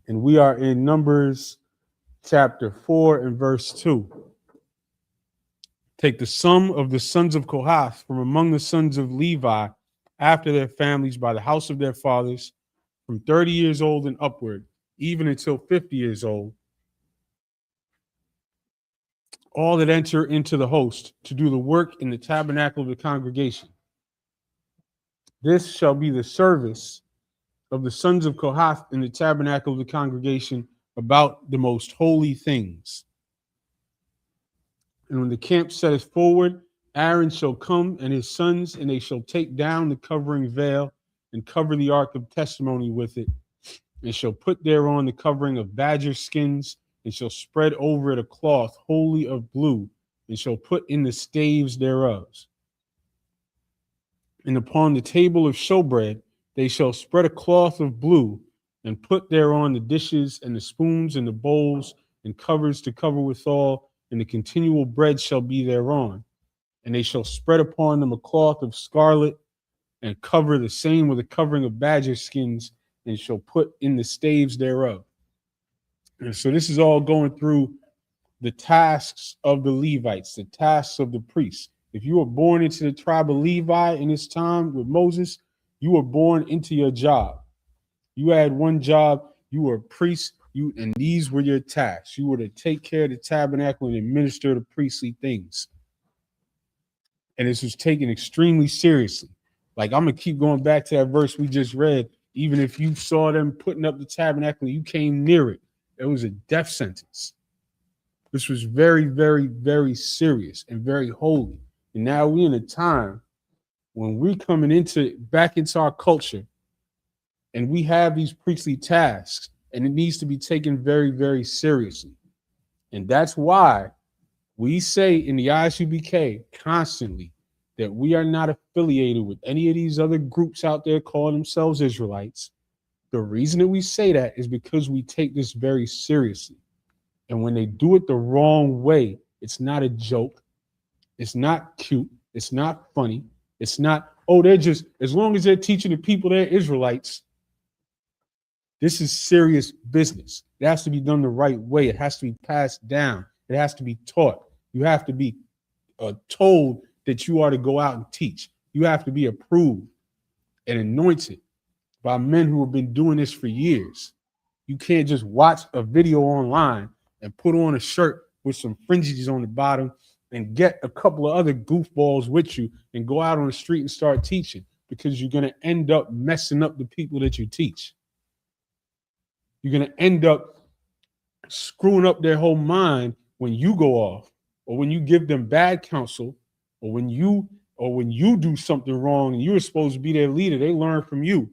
And we are in Numbers chapter 4 and verse 2. Take the sum of the sons of Kohath from among the sons of Levi after their families by the house of their fathers, from 30 years old and upward, even until 50 years old, all that enter into the host to do the work in the tabernacle of the congregation. This shall be the service of the sons of Kohath in the tabernacle of the congregation about the most holy things. And when the camp setteth forward, Aaron shall come and his sons, and they shall take down the covering veil and cover the ark of testimony with it, and shall put thereon the covering of badger skins, and shall spread over it a cloth wholly of blue, and shall put in the staves thereof. And upon the table of showbread they shall spread a cloth of blue, and put thereon the dishes and the spoons and the bowls and covers to cover withal, and the continual bread shall be thereon. And they shall spread upon them a cloth of scarlet, and cover the same with a covering of badger skins, and shall put in the staves thereof. And so this is all going through the tasks of the Levites, the tasks of the priests. If you were born into the tribe of Levi in this time with Moses, you were born into your job. You had one job, you were a priest, and these were your tasks. You were to take care of the tabernacle and administer the priestly things. And this was taken extremely seriously. Like, I'm going to keep going back to that verse we just read. Even if you saw them putting up the tabernacle, you came near it, it was a death sentence. This was very, very, very serious and very holy. And now we're in a time when we're coming back into our culture, and we have these priestly tasks, and it needs to be taken very, very seriously. And that's why we say in the Isupk constantly that we are not affiliated with any of these other groups out there calling themselves Israelites. The reason that we say that is because we take this very seriously. And when they do it the wrong way, it's not a joke. It's not cute. It's not funny. It's not, oh, they're just, as long as they're teaching the people they're Israelites, this is serious business. It has to be done the right way. It has to be passed down. It has to be taught. You have to be told that you are to go out and teach. You have to be approved and anointed by men who have been doing this for years. You can't just watch a video online and put on a shirt with some fringes on the bottom and get a couple of other goofballs with you and go out on the street and start teaching, because you're going to end up messing up the people that you teach. You're going to end up screwing up their whole mind when you go off, or when you give them bad counsel, or when you do something wrong and you're supposed to be their leader, they learn from you.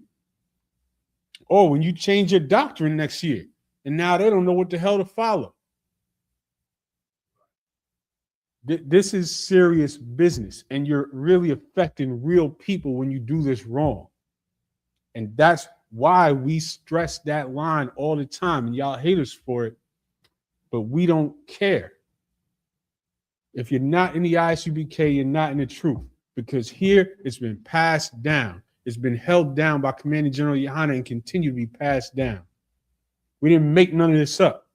Or when you change your doctrine next year and now they don't know what the hell to follow. This is serious business, and you're really affecting real people when you do this wrong. And that's why we stress that line all the time, and y'all hate us for it, but we don't care. If you're not in the Isupk, you're not in the truth, because here it's been passed down. It's been held down by Commanding General Yohana and continue to be passed down. We didn't make none of this up.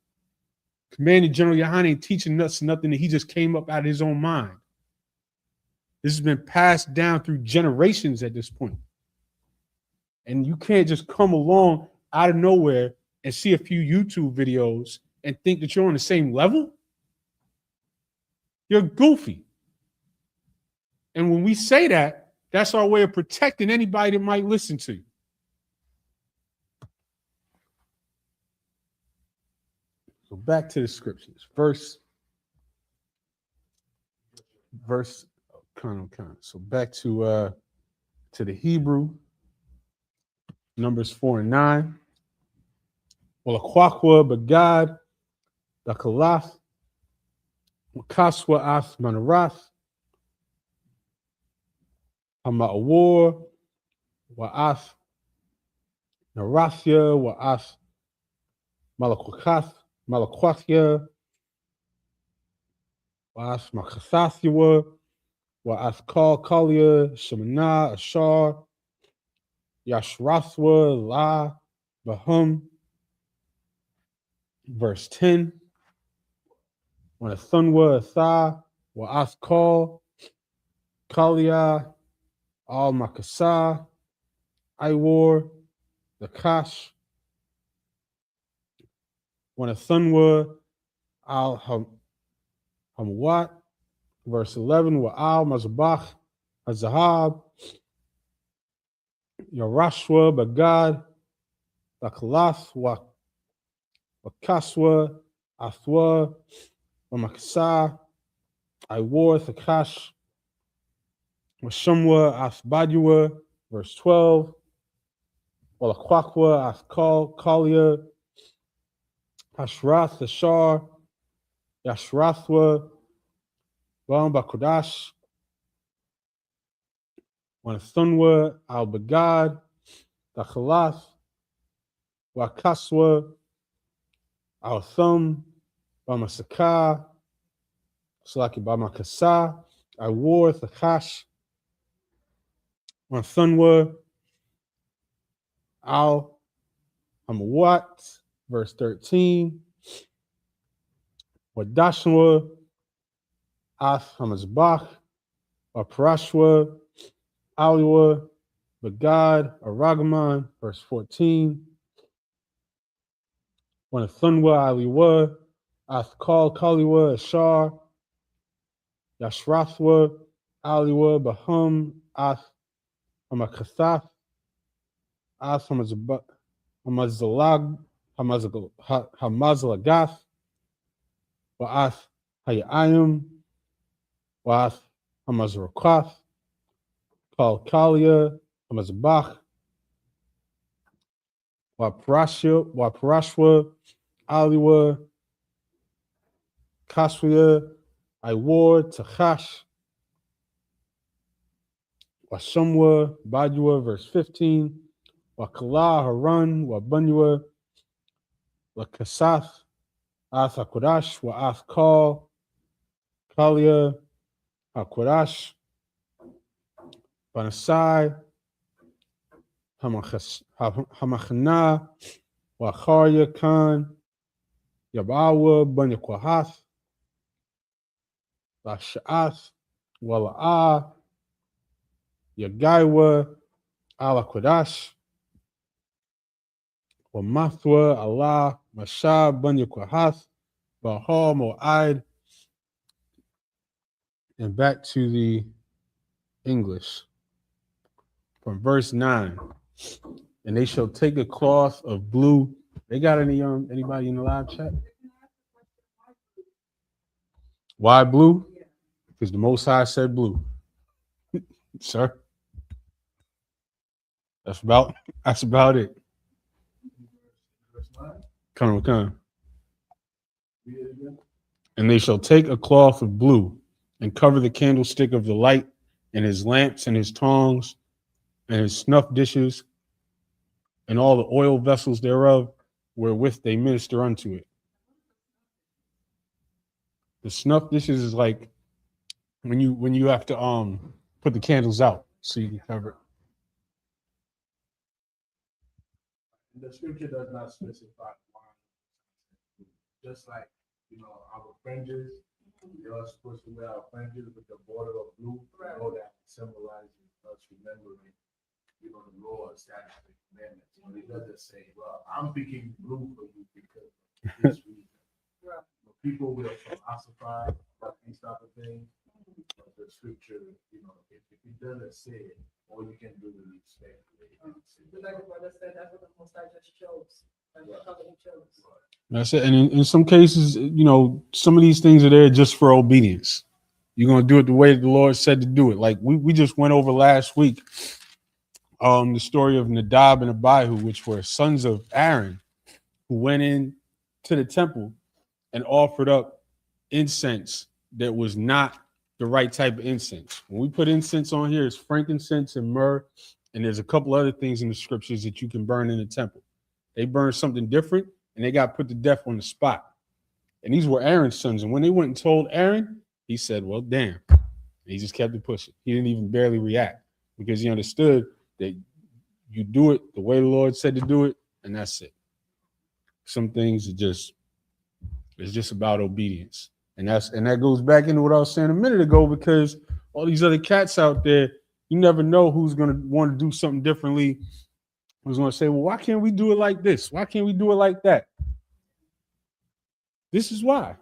Commanding General Yohana ain't teaching us nothing that he just came up out of his own mind. This has been passed down through generations at this point. And you can't just come along out of nowhere and see a few YouTube videos and think that you're on the same level. You're goofy. And when we say that, that's our way of protecting anybody that might listen to you. So back to the scriptures. Verse, kind of. So back to the Hebrew, Numbers 4 and 9. Well, Akwakwa Bagad, Dakalath, Wakaswa As Manarath, Hama'awar, Wa'as Narathya, Wa'as Malakwathya, Wa'as Makasathya, Wa'as Kalia, Shemana, Ashar, Yashrathwa, La, Bahum. Verse 10. When a Thunwa, Atha, Wa'as Kalia, Al Makasa, Iwar, Lakash. When a Thunwa, Al Hamwat. Verse 11. Wa'al Mazabach, Azahab, Yarashwa, Bagad, Lakalath, Wakaswa, Athwa, Wamakasa, Iwar, Thakash, Washamwa, Asbadua. Verse 12. Walakwakwa, Athkal, Kalia, Hashrath, Ashar, Yashrathwa, Bakodash. When Thunwa, Al Bagad, Dakalath, Wakaswa, Al Thum, Bamasaka, Salaki Bamakasa, Iwar, Thakash. When Thunwa, Al Hamawat. Verse 13. Wadashwa, Ath Hamazbach, Aparashwa, Aliwa, Bagad, Aragaman. Verse 14. When a Thunwa, Aliwa, Athkal, Kaliwa, Ashar, Yashrathwa, Aliwa, Bahum, As, Hamakathath, As, Hamazalag, Hamazlagath, Wa'ath, Hayayim, Wa'ath, Hamazrakoth, Kalkalia, Hamazbach, Waparashwa, Aliwa, Kasria, Iwar, Tachash, Wasumwa, Bajua, verse 15, Wakala, Harun, Wabunyua, Lakasath, Ath Hakodash, Wa'ath Kal, Kalia, Hakodash, Banasai, Hamachana, Wacharya Khan, Yabawa, Bunyakwahath, Lasha'ath, Wala'ah, Yagaiwa, Alakwadash, Wamathwa, Allah, Mashab, Bunyakwahath, Bahal, Mo'aid, and back to the English from verse 9. And they shall take a cloth of blue. They got anybody in the live chat? Why blue? Because the Most High said blue. Sir. That's about it. Come on. And they shall take a cloth of blue and cover the candlestick of the light and his lamps and his tongs and his snuff dishes and all the oil vessels thereof wherewith they minister unto it. The snuff dishes is like when you have to put the candles out so you can cover it. The scripture does not specify why. Just like, our fringes, we are supposed to wear our fringes with the border of blue. Right. All that symbolizes us remembering, the Lord's statutes and commandments. But it doesn't say, well, I'm picking blue for you because of this reason. Right. People will philosophize about these type of things. But the scripture, if it doesn't say it, all you can do is respect it. Like the brother said, that's what the Most High just chose. That's it. And in some cases, some of these things are there just for obedience. You're going to do it the way the Lord said to do it. Like we just went over last week the story of Nadab and Abihu, which were sons of Aaron, who went in to the temple and offered up incense that was not the right type of incense. When we put incense on here, it's frankincense and myrrh, and there's a couple other things in the scriptures that you can burn in the temple. They burned something different, and they got put to death on the spot. And these were Aaron's sons. And when they went and told Aaron, he said, well, damn. And he just kept it pushing. He didn't even barely react because he understood that you do it the way the Lord said to do it, and that's it. Some things it's just about obedience. And that goes back into what I was saying a minute ago, because all these other cats out there, you never know who's going to want to do something differently. Who's going to say, well, why can't we do it like this? Why can't we do it like that? This is why.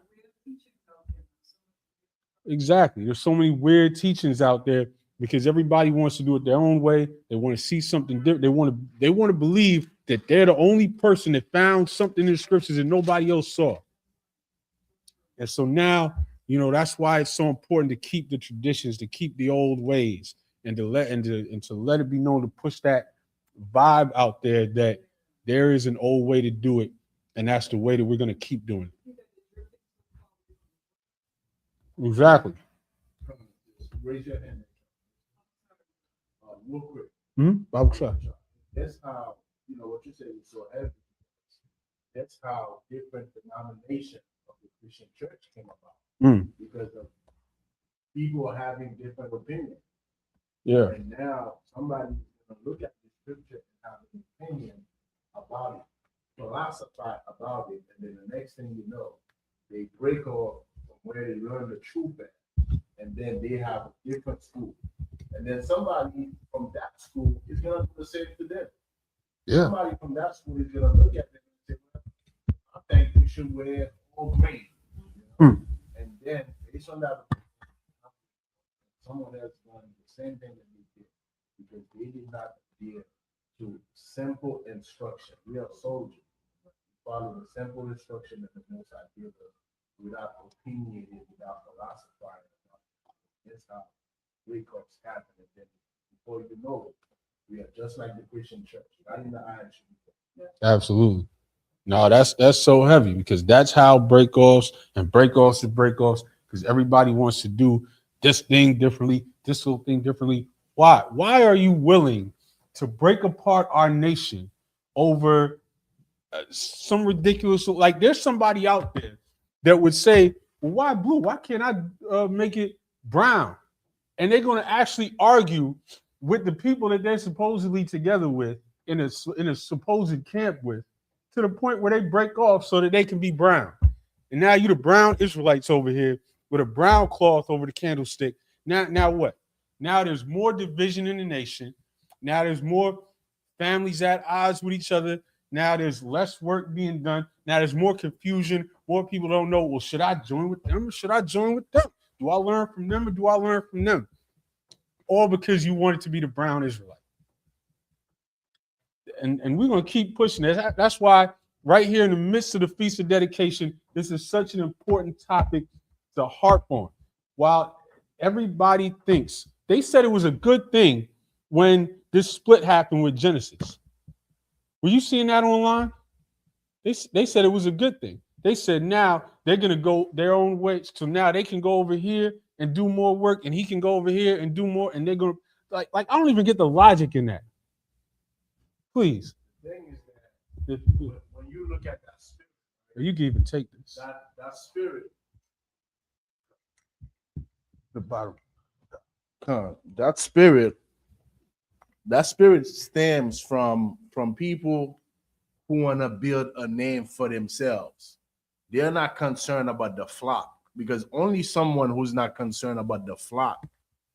Exactly. There's so many weird teachings out there because everybody wants to do it their own way. They want to see something different. They want to believe that they're the only person that found something in the scriptures that nobody else saw. And so now, that's why it's so important to keep the traditions, to keep the old ways, and to let it be known, to push that vibe out there that there is an old way to do it, and that's the way that we're going to keep doing it. Exactly. Raise your hand. Real quick. That's how, what you said is so heavy. That's how different denominations of the Christian church came about. Because of people having different opinions. Yeah. And now somebody's going to look at the scripture and have an opinion about it, philosophize about it, and then the next thing you know, they break off from where they learn the truth at, and then they have a different school. And then somebody from that school is going to do the same to them. Yeah. Somebody from that school is going to look at them and say, well, I think you should wear all green. And then based on that, someone else done the same thing that we did because they did not adhere to simple instruction. We are soldiers. Follow the simple instruction that the Most High gives us without opinionating, without philosophizing. That's how breakups happen. And then before you know it, we are just like the Christian church, not in the eyes. Absolutely. No, that's so heavy because that's how breakoffs and breakoffs and breakoffs, because everybody wants to do this thing differently, this little thing differently. Why? Why are you willing to break apart our nation over some ridiculous, like there's somebody out there that would say, well, why blue? Why can't I make it brown? And they're going to actually argue with the people that they're supposedly together with in a supposed camp with, to the point where they break off so that they can be brown. And now you the brown Israelites over here with a brown cloth over the candlestick. Now what? Now there's more division in the nation. Now there's more families at odds with each other. Now there's less work being done. Now there's more confusion. More people don't know, well, should I join with them or should I join with them? Do I learn from them or do I learn from them? All because you wanted to be the brown Israelite. And we're going to keep pushing this. That's why right here in the midst of the Feast of Dedication, this is such an important topic to harp on. While everybody thinks, they said it was a good thing when this split happened with Genesis. Were you seeing that online? They said it was a good thing. They said now they're going to go their own way. So now they can go over here and do more work, and he can go over here and do more. And they're going to, like I don't even get the logic in that. Please. The thing is that when you look at that spirit, you can even take this. That spirit, the bottom. that spirit stems from people who want to build a name for themselves. They're not concerned about the flock, because only someone who's not concerned about the flock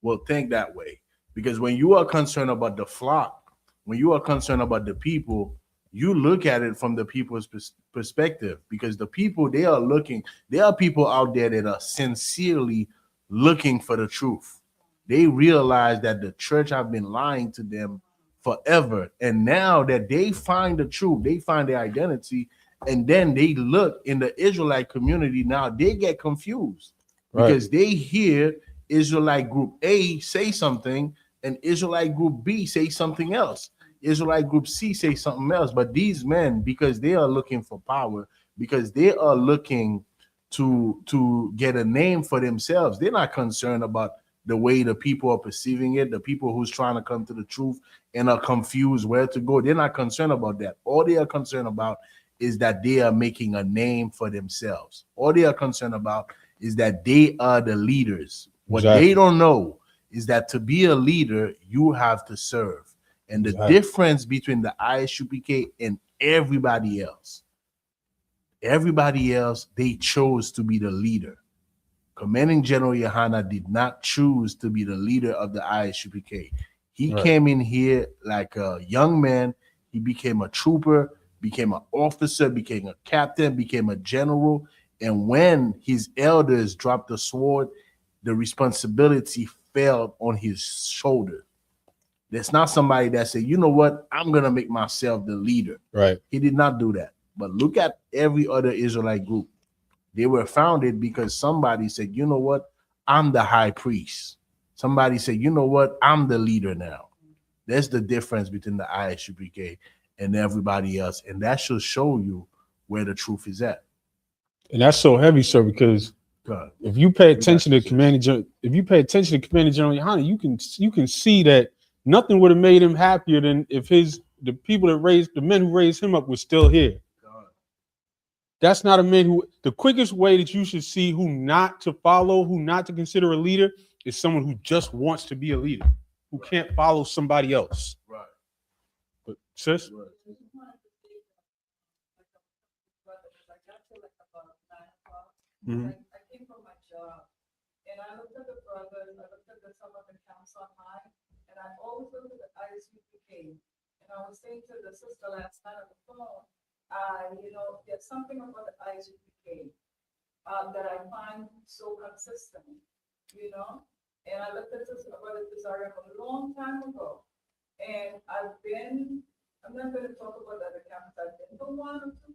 will think that way. Because when you are concerned about the flock, when you are concerned about the people, you look at it from the people's perspective, because the people, there are people out there that are sincerely looking for the truth. They realize that the church have been lying to them forever. And now that they find the truth, they find their identity, and then they look in the Israelite community, now they get confused because they hear Israelite group A say something and Israelite group B say something else. Israelite group C say something else. But these men, because they are looking for power, because they are looking to get a name for themselves, they're not concerned about the way the people are perceiving it, the people who's trying to come to the truth and are confused where to go. They're not concerned about that. All they are concerned about is that they are making a name for themselves. All they are concerned about is that they are the leaders. What they don't know is that to be a leader, you have to serve. And the difference between the Isupk and everybody else, they chose to be the leader. Commanding General Yohana did not choose to be the leader of the Isupk. He came in here like a young man. He became a trooper, became an officer, became a captain, became a general. And when his elders dropped the sword, the responsibility fell on his shoulder. There's not somebody that said, you know what, I'm going to make myself the leader. Right. He did not do that. But look at every other Israelite group. They were founded because somebody said, you know what, I'm the high priest. Somebody said, you know what, I'm the leader now. That's the difference between the Isupk and everybody else. And that should show you where the truth is at. And that's so heavy, sir, because if you pay attention to Commanding General Yohana, you can see that nothing would have made him happier than if the people that raised the men who raised him up were still here. That's not a man who, the quickest way that you should see who not to follow, who not to consider a leader, is someone who just wants to be a leader, who can't follow somebody else. Right. But sis? I came from my job and I looked at the brothers, I looked at some of the camps online, and I always looked at the Isupk. And I was saying to the sister last night on the phone, there's something about the Isupk that I find so consistent, And I looked at this about this area a long time ago. And I'm not going to talk about other camps. I've been to one or two,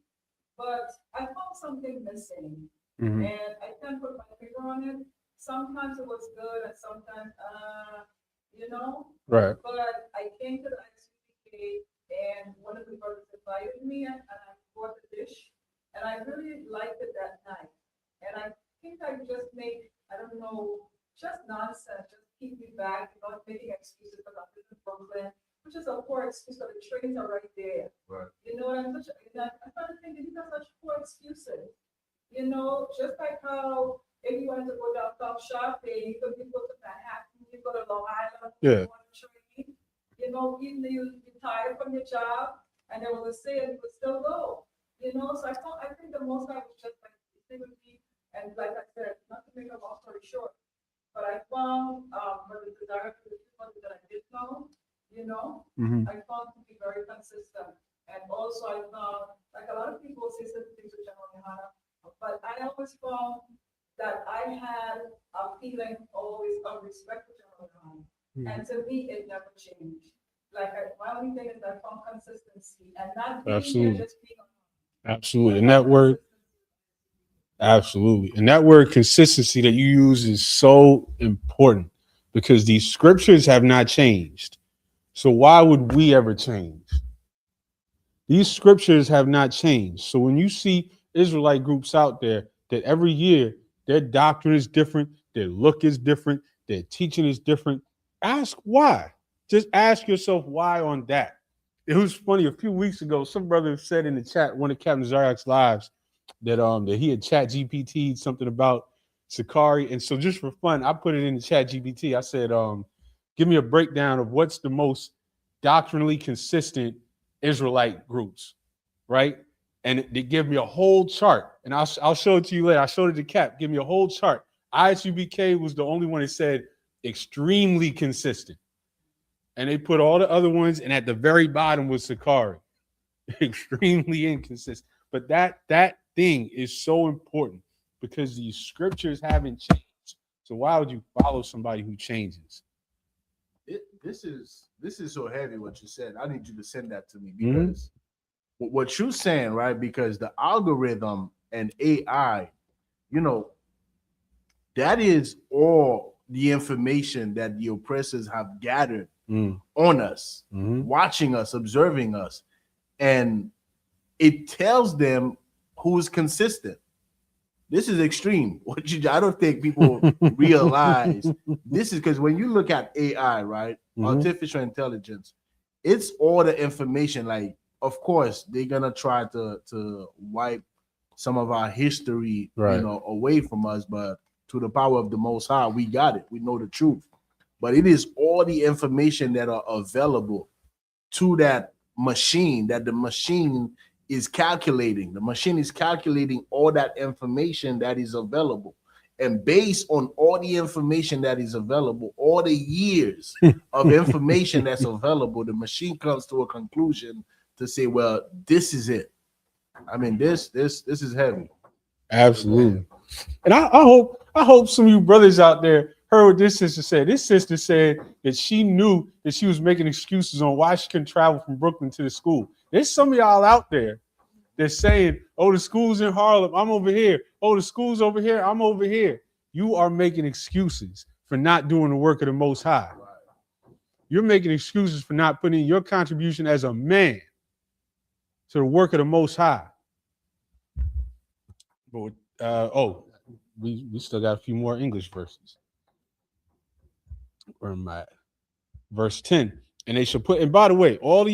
but I found something missing. Mhm. And I can't put my finger on it. Sometimes it was good and sometimes, you know. Right. But I came to the ISUPK and one of the brothers invited me and I bought the dish. And I really liked it that night. And I think I just made, I don't know, just nonsense, just keep me back, not making excuses because I'm in Brooklyn, which is a poor excuse because the trains are right there. Right. You know, and I'm trying to think, these are such poor excuses. You know, just like how if you wanted to go downtown shopping, you could go to Manhattan, you go to Long Island, Yeah. you want to train, you know, even though you retired from your job and there was a sale, you could still go. You know, so I think the most I was just like, with me, and like I said, not to make a long story short, but I found, but the director, the people that I did know, you know, Mhm. I found to be very consistent. And also I found, like a lot of people say certain things with General Yohana, but I always found that I had a feeling always of respect for General Yohana. And to me, it never changed. Like, my only thing is I found consistency and not being Absolutely. here, just being. Absolutely. And that word, absolutely. And that word consistency that you use is so important because these scriptures have not changed. So why would we ever change? These scriptures have not changed. So when you see Israelite groups out there that every year their doctrine is different, their look is different, their teaching is different, ask why. Just ask yourself why on that. It was funny. A few weeks ago, some brother said in the chat, one of Captain Zaryak's lives, that he had chat GPT something about Sakari. And so just for fun, I put it in the chat GPT. I said, give me a breakdown of what's the most doctrinally consistent Israelite groups, right? And they give me a whole chart. And I'll show it to you later. I showed it to Cap. Give me a whole chart. ISUBK was the only one that said extremely consistent. And they put all the other ones, and at the very bottom was Sakari. Extremely inconsistent. But that thing is so important because these scriptures haven't changed. So why would you follow somebody who changes? This is so heavy what you said. I need you to send that to me because what you're saying, right? Because the algorithm and AI, you know, that is all the information that the oppressors have gathered on us, watching us, observing us, and it tells them who's consistent. This is extreme. I don't think people realize this is because when you look at AI, right, artificial intelligence, it's all the information. Like, of course, they're gonna try to wipe some of our history, right, away from us, but to the power of the Most High, we got it. We know the truth. But it is all the information that are available to that machine that the machine is calculating. The machine is calculating all that information that is available. And based on all the information that is available, all the years of information that's available, the machine comes to a conclusion to say, well, this is it. I mean, this is heavy. Absolutely. And I hope some of you brothers out there heard what this sister said. This sister said that she knew that she was making excuses on why she couldn't travel from Brooklyn to the school. There's some of y'all out there that's saying, oh, the school's in Harlem, I'm over here. Oh, the school's over here, I'm over here. You are making excuses for not doing the work of the Most High. You're making excuses for not putting in your contribution as a man to the work of the Most High. But we still got a few more English verses. Where am I at? Verse 10. And they shall put, and by the way, all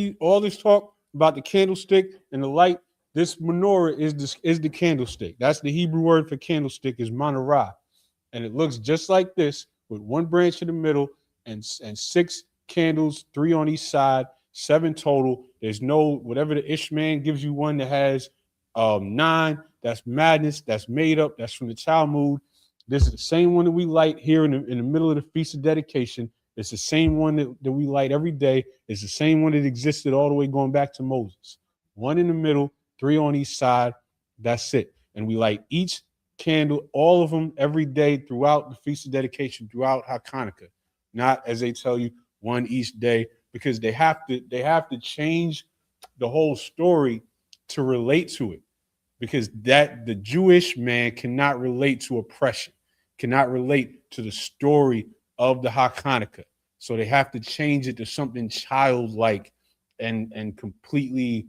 this talk about the candlestick and the light, this menorah is the candlestick. That's the Hebrew word for candlestick is menorah. And it looks just like this with one branch in the middle and 6 candles, 3 on each side, 7 total. There's no, whatever the Ishmael gives you one that has 9, that's madness, that's made up, that's from the Talmud. This is the same one that we light here in the middle of the Feast of Dedication. It's the same one that we light every day. It's the same one that existed all the way going back to Moses. 1 in the middle, 3 on each side. That's it. And we light each candle, all of them every day throughout the Feast of Dedication, throughout Hanukkah. Not as they tell you, one each day, because they have to change the whole story to relate to it. Because that the Jewish man cannot relate to oppression, cannot relate to the story of the Hanukkah. So they have to change it to something childlike and completely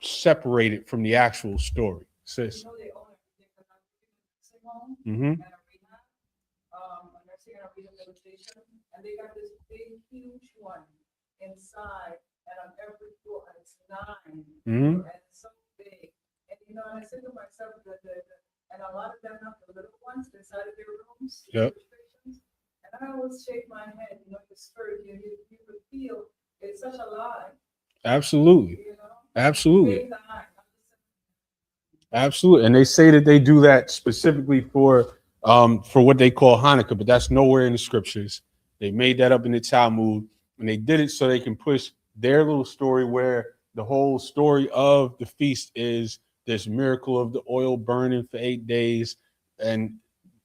separate it from the actual story. Sis. You know, they own everything because I'm in a nursing home Mm-hmm. and a rehab, a nursing and a rehabilitation, and they got this big, huge one inside, and on every floor, and it's 9, Mm-hmm. and it's so big. And you know, and I said to myself that and a lot of them have the little ones inside of their rooms. Yep. And I always shake my head, you know, the spirit, you could feel it's such a lie. Absolutely. You know? Absolutely. Absolutely. And they say that they do that specifically for what they call Hanukkah, but that's nowhere in the scriptures. They made that up in the Talmud, and they did it so they can push their little story where the whole story of the feast is this miracle of the oil burning for 8 days and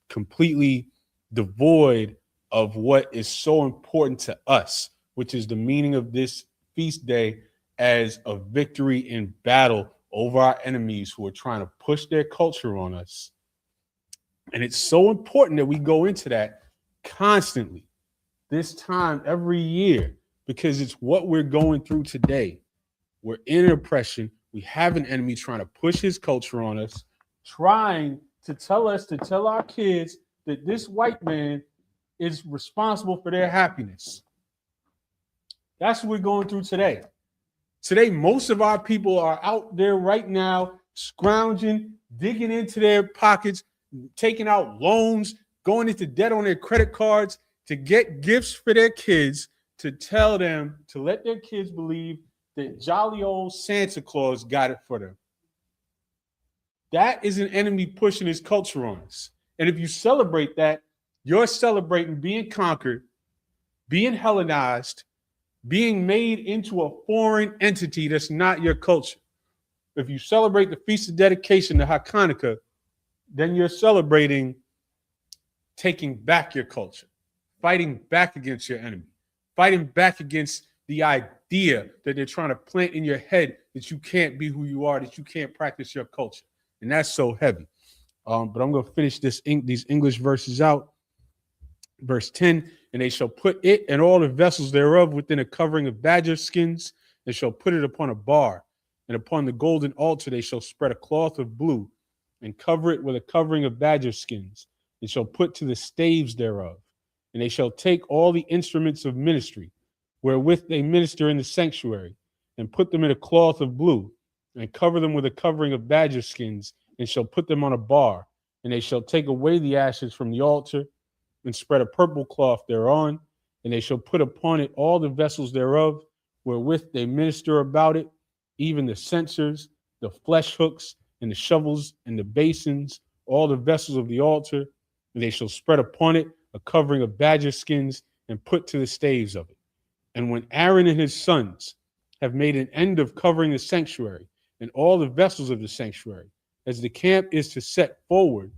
completely devoid of what is so important to us, which is the meaning of this feast day as a victory in battle over our enemies who are trying to push their culture on us. And it's so important that we go into that constantly, this time every year, because it's what we're going through today. We're in oppression. We have an enemy trying to push his culture on us, trying to tell our kids that this white man is responsible for their happiness. That's what we're going through today. Today, most of our people are out there right now, scrounging, digging into their pockets, taking out loans, going into debt on their credit cards to get gifts for their kids, to tell them, to let their kids believe that jolly old Santa Claus got it for them. That is an enemy pushing his culture on us. And if you celebrate that, you're celebrating being conquered, being Hellenized, being made into a foreign entity that's not your culture. If you celebrate the Feast of Dedication, the Hanukkah, then you're celebrating taking back your culture, fighting back against your enemy, fighting back against the idea that they're trying to plant in your head that you can't be who you are, that you can't practice your culture. And that's so heavy. But I'm going to finish these English verses out. Verse 10, and they shall put it and all the vessels thereof within a covering of badger skins, and shall put it upon a bar. And upon the golden altar they shall spread a cloth of blue, and cover it with a covering of badger skins, and shall put to the staves thereof. And they shall take all the instruments of ministry, wherewith they minister in the sanctuary, and put them in a cloth of blue, and cover them with a covering of badger skins, and shall put them on a bar. And they shall take away the ashes from the altar, and spread a purple cloth thereon, and they shall put upon it all the vessels thereof, wherewith they minister about it, even the censers, the flesh hooks, and the shovels, and the basins, all the vessels of the altar, and they shall spread upon it a covering of badger skins, and put to the staves of it. And when Aaron and his sons have made an end of covering the sanctuary, and all the vessels of the sanctuary, as the camp is to set forward,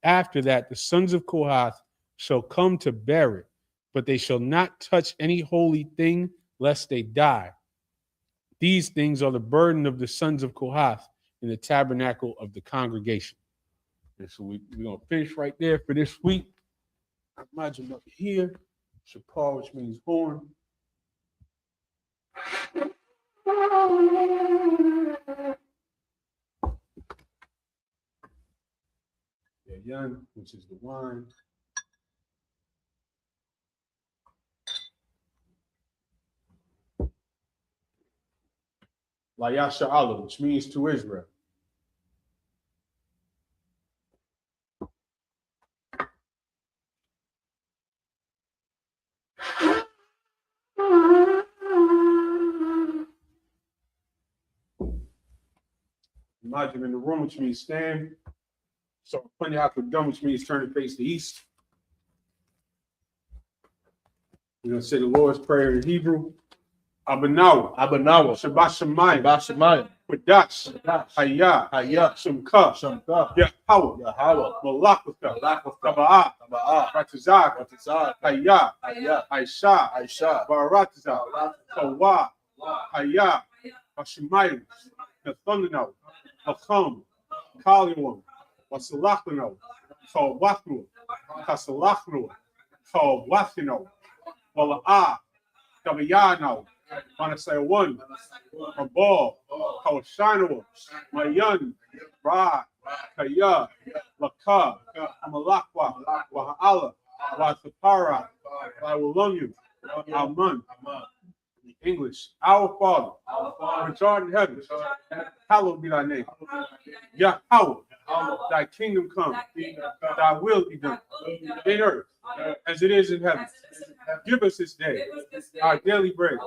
after that the sons of Kohath shall come to bear it, but they shall not touch any holy thing, lest they die. These things are the burden of the sons of Kohath in the tabernacle of the congregation. And so we're going to finish right there for this week. I imagine up here, Shapar, which means horn. Yan, which is the wine. La Yasha'Allah, which means to Israel. Imagine in the room, which means stand. So Punyahakodum, which means turn and face the east. We're going to say the Lord's Prayer in Hebrew. Abanawa. Abanawa. Shabbat Shemayim. Shabbat Shemayim. Quadash, Hayah, Shumka, Yahweh, Malakutha, Taba'ah, Ratazak, Hayah, Aisha, Baratiza, Tawa, Hayah, Hashemayim, Nathanael, Acham, Kalium, Wasalachno, Kawatnu, Kasalachnu, Kawatino, Wala'ah, Tabayano, want to say one, a ball, Kawashano, Mayan, Ra, Kaya, Laka, Amalakwa, Waha'ala, Wathapara, Iwalunyu, Aman. English, our Father, which art in heaven, hallowed be thy name. Yahweh, thy kingdom come, thy will be done, in earth as it is in heaven. Give us this day our daily bread.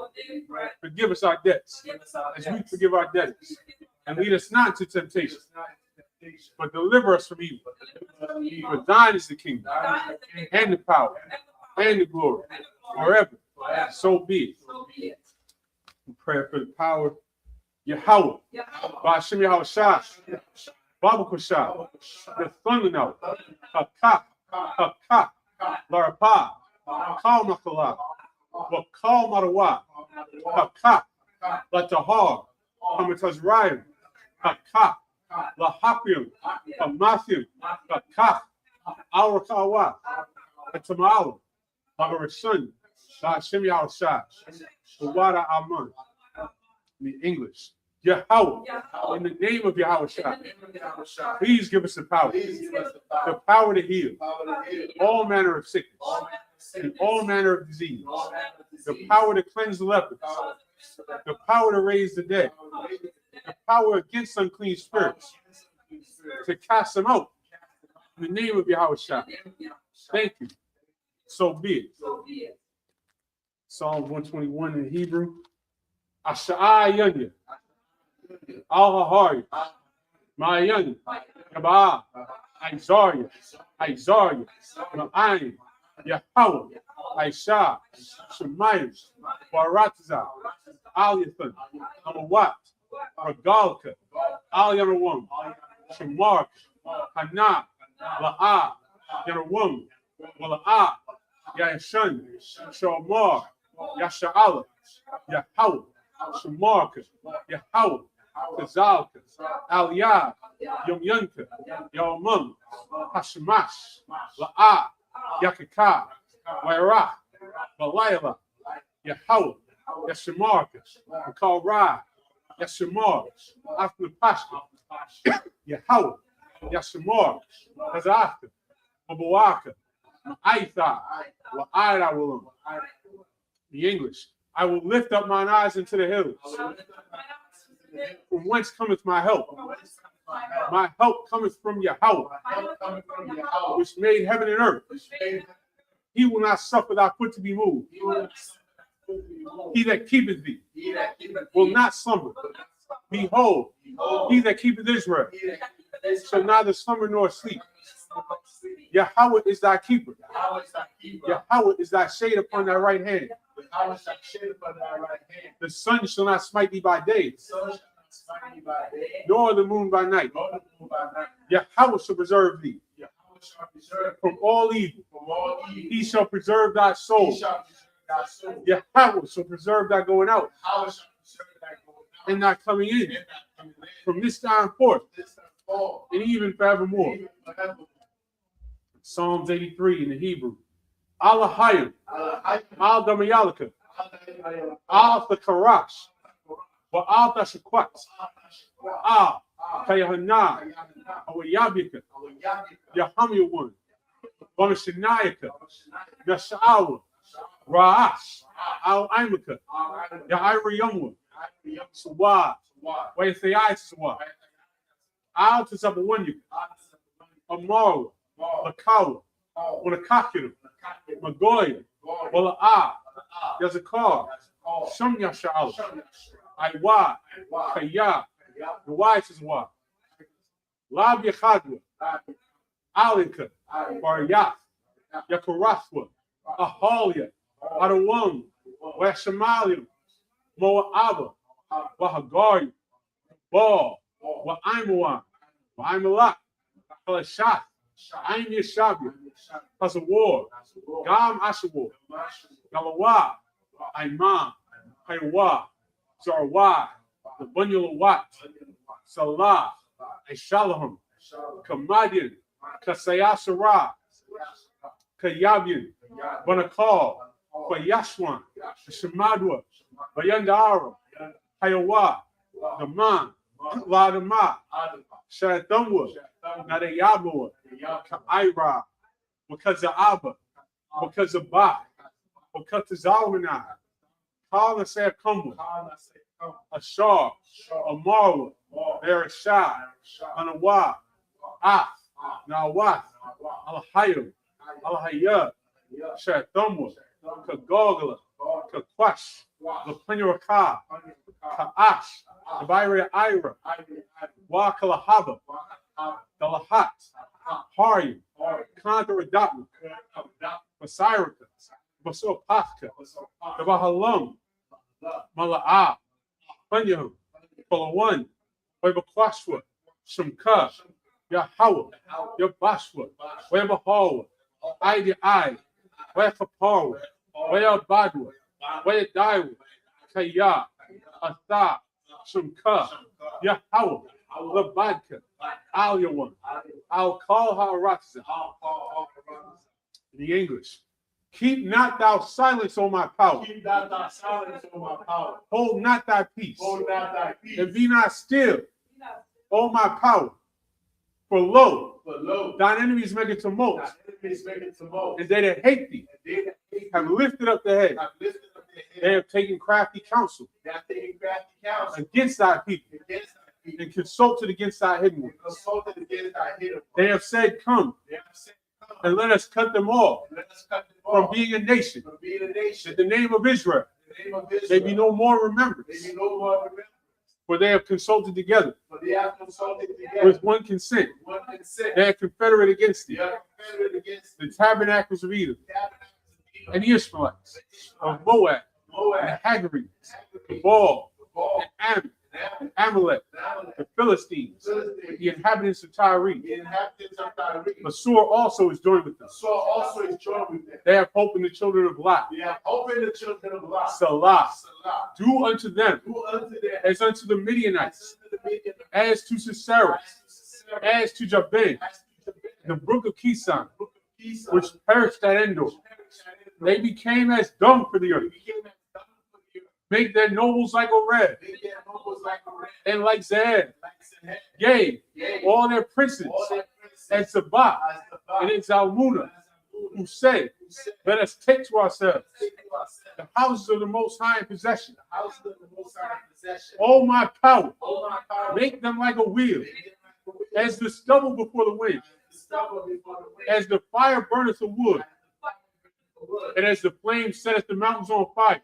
Forgive us our debts, as we forgive our debtors. And lead us not into temptation, but deliver us from evil. For thine is the kingdom, and the power, and the glory, forever. So be it. Prayer for the power. Yahweh, Ba'ashem Yahushua, Baba Kusha, the Thundernote, Hakak, Larapa, Kal Makala, Wakal Marawa, Hakak, Latahar, Hamataz Ryan, Hakak, Lahapium, Hamathium, Hakak, Awakawa, Atamalu, Hagarashun, Ba'ashem Yahushua, Uwada Aman. In English, Yahweh, in the name of Yahushua, please give us the power to heal all manner of sickness and all manner of disease, the power to cleanse the lepers, the power to raise the dead, the power against unclean spirits, to cast them out in the name of Yahushua. Thank you. So be it. Psalm 121 in Hebrew. Asha'a Yanya, Al-Hahari, Ma'ayanya, Yaba'ah, Isaiah, Ma'ayin, Yahweh, Aisha, Shemayim, Baratiza, Aliyathan, Amawat, Regalka, Aliyanawam, Shemark, Hana, La'ah, Yanawam, Wala'ah, Yashan, Shamar, Yasha'ala, Yahweh, Shemarka, Yahweh, Kazalka, Aliyah, Yomyanka, Yomum, Hashemash, La'ah, Yakaka, Wairah, Balayla, Yahweh, Yashemarka, Makal Ra, Yashemar, After Pashka, Yahweh, Yashemar, Hazaka, Mabuaka, Aitha, La'ira Willum. The English. I will lift up mine eyes into the hills. From whence cometh my help? My help cometh from Yahweh, which made heaven and earth. He will not suffer thy foot to be moved. He that keepeth thee will not slumber. Behold, he that keepeth Israel shall neither slumber nor sleep. Yahweh is thy keeper. Yahweh is thy shade upon thy right hand. The sun shall not smite thee by day, nor the moon by night. Yahweh shall preserve thee from all evil. He shall preserve thy soul. Yahweh shall preserve thy going out and thy coming in from this time forth and even forevermore. Psalms 83 in the Hebrew. Alahayim, Al Damayalika, Al Thakarash, Wa Al Tashakwat, Al Kayahana, Awayabika, Yahamiyawan, Vamashanayaka, Yasha'awa, Ra'ash, Al Imaka, Ya'ira Yumwa, Sawa, Waythayai Sawa, Al Tazabawanyaka, Amara, Lakawa, Wanakakiru, Magoya, Wala'ah, Yazakar, Shum Yasha'al, Iwa, Kaya, the wife is wa, Lab Yakhadwa, Alika, Baryath, Yakarathwa, Ahalia, Adawam, Washamalia, Moa'aba, Wahagari, Ball. Wa'aimawa. Wa'aimalak. Kalashak. Aim Yashabi. Plus a war. Gam Ashawo. Galawa. Aimam. Haywa. Zarwa. The Bunyalawat. Salah. Aishalahum. Kamadian. Kasayasara. Kayabian. Banakal. Kwayashwan. Shamadwa. Bayandara. Hayawa. Daman. Ladama. Shatamwa. Nadayabwa. Kaira. Because of Abba. Because of Ba. Because of Zalmanah. Kala Sayakumwa. Ashar. Amarwa. Berashah. Anawa. Ah. Nawat. Alahayim. Alahayah. Shatamwa. Kagogla. Kakwash. The Panyuraka. Kaash. The Baira Ira. Wakalahaba. Dalahat. Hari. Kandaradatu. Masirika. Basopaka. The Bahalam. Mala'ah. Panyahum. Palawan. Webakwashwa. Shumka. Yahawa. Yabashwa. Webahawa. Ide I. Wekapawa. Weyabadwa. Weyadaiwa. Kaya. Atha. Shumka. Yahawa. Labadka. Alyawan. I'll call her Raksa. In the English. Keep not thou silence, O my power. Keep not thy silence, O my power. Hold not thy peace. Hold not thy peace. And be not still, O my power. For lo, thine enemies make a tumult. And they that hate thee have lifted up their head. They have taken crafty counsel against thy people and consulted against thy hidden ones. They have said, come, and let us cut them off from being a nation, that the name of Israel may be no more remembered. For they have consulted together with one consent. They are confederate against thee. The tabernacles of Edom, and the Ishmaelites of Moab, and the Hagarites, the Baal, and Ammon, and Amalek, the Philistines, the inhabitants of Tyre. Assur also is joined with them. They have hope in the children of Lot. Salah. Do unto them as unto the Midianites, as to Sisera, as to Jabin, the brook of Kison, which perished at Endor. They became as dung for the earth. Make their nobles like Oreb, and like Zahab. Yea, all their princes, and Sabbath, and in Zalmunna, who say, let us take to ourselves the houses of the Most High in possession. O my power, make them like a wheel, as the stubble before the wind, as the fire burneth the wood, and as the flame setteth the mountains on fire.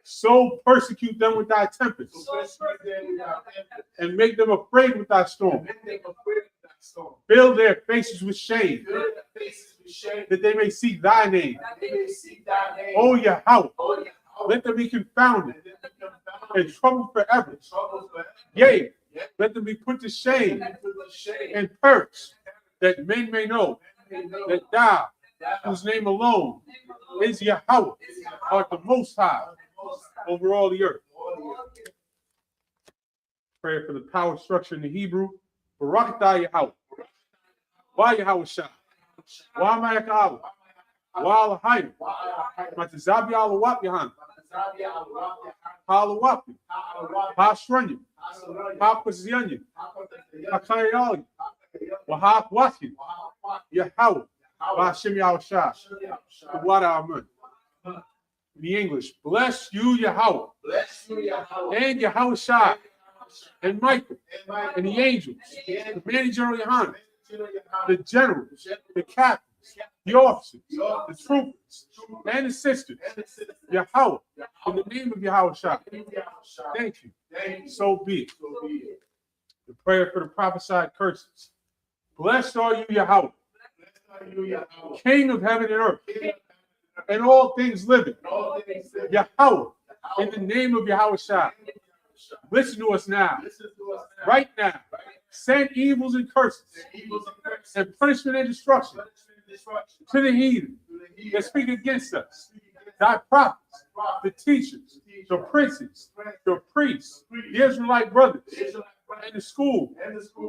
So persecute them with thy tempest, and make them afraid with thy storm. Fill their faces with shame, that they may see thy name. O Yahweh, let them be confounded and troubled forever. Yea, let them be put to shame and perish, that men may know that thou, whose name alone is Yahweh, art the Most High over all the earth. Prayer for the power structure in the Hebrew. Barak atah Yahweh. Wa Yahweh Shah. Wa Malek Allah. Wa Alahayim. Matazabi Alawap Yahan. Halawapi. Hashranyim. Hakwazyanyin. Hakayali. Wahakwakin. Yahweh. Hashem Yahushua. What amen. In the English, bless you, Yahweh, and Yahushua, and Michael, and the angels, the manager of Yohanan, the generals, the captains, the officers, the troopers, and the sisters. Yahweh, in the name of Yahushua. Thank you. So be it. The prayer for the prophesied curses. Blessed are you, Yahweh, King of heaven and earth, and all things living. Yahweh, in the name of Yahushua. Listen to us now. Right now. Send evils and curses and punishment and destruction to the heathen that speak against us, thy prophets, the teachers, the princes, the priests, the Israelite brothers, and the school.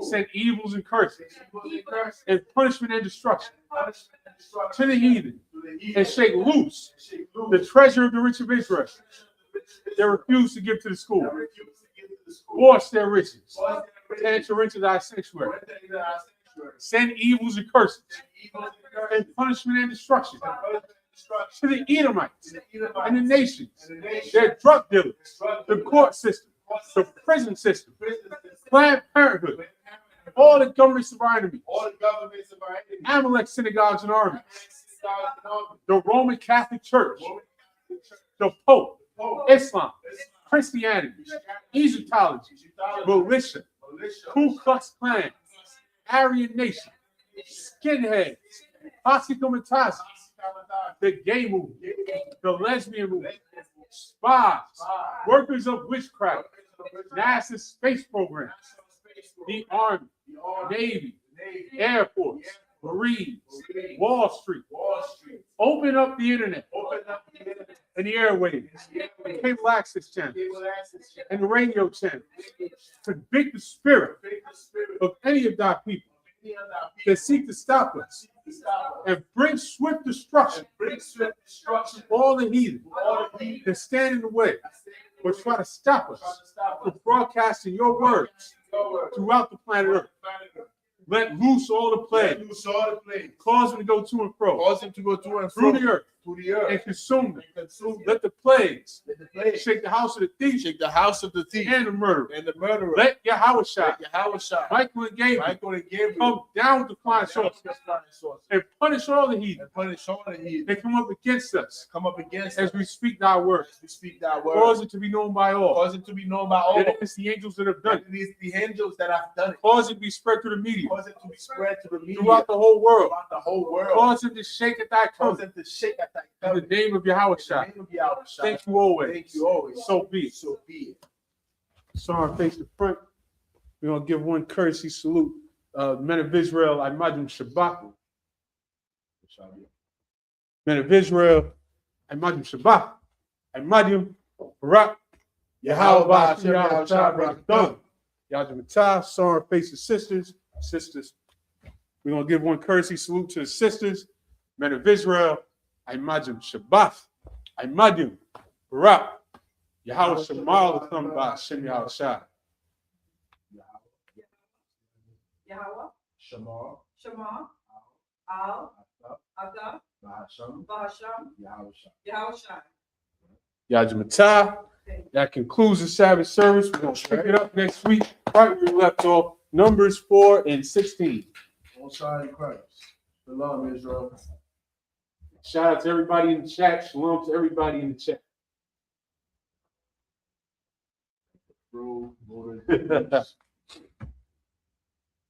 Send evils and curses and punishment and destruction to the heathen and shake loose the treasure of the rich of Israel. They refuse to give to the school. Force their riches to enter into thy sanctuary. Send evils and curses and punishment and destruction to the Edomites and the nations, their drug dealers, the court system, the prison system, Planned Parenthood, all the governments of our enemies, Amalek synagogues and armies, the Roman Catholic Church, the Pope, Islam, Christianity, Egyptology, militia, Ku Klux Klan, Aryan Nation, skinheads, Posse Comitatus, the gay movement, the lesbian movement, spies, workers of witchcraft, NASA space programs, the Army, Navy, Air Force, Marines, Wall Street. Open up the internet and the airwaves, the cable access channels, and the radio channels. Convict the spirit of any of thy people that seek to stop us and bring swift destruction. All the heathen that stand in the way or try to stop us from broadcasting your words throughout the planet Earth. Let loose all the plagues. Cause them to go to and fro. Through the earth. And consume them. Let the plagues shake the house of the thief. And the murderer. Let Yahushua, Michael and Gabriel, come down with the flying sources and punish all the heathen. They come up against us. As we speak thy word. Cause it to be known by all. That it's the angels that have done it. Cause it to be spread through the media. Throughout the whole world. Cause it to shake at thy coming. In the name of Yahushua. Thank you always. So be it. Sorry, face the front. We're going to give one courtesy salute. Men of Israel, I imagine Shabbat. Men of Israel, I imagine Shabbat. I imagine Barak. Yahweh, Yahweh, sorry, face the sisters. We're going to give one courtesy salute to the sisters. Men of Israel, I imagine Shabbat. I imagine Barak. Yahweh Shemal to come by Shem Yahweh Shai. Yahweh, Shema, Al, Aga, Bahasham, Yahweh Shai. Yajmatah. That concludes the Sabbath service. We're going to pick it up next week. Right where we left off. Numbers 4 and 16. Most High in Christ. Shalom, Israel. Shout out to everybody in the chat. Shalom to everybody in the chat. Bro,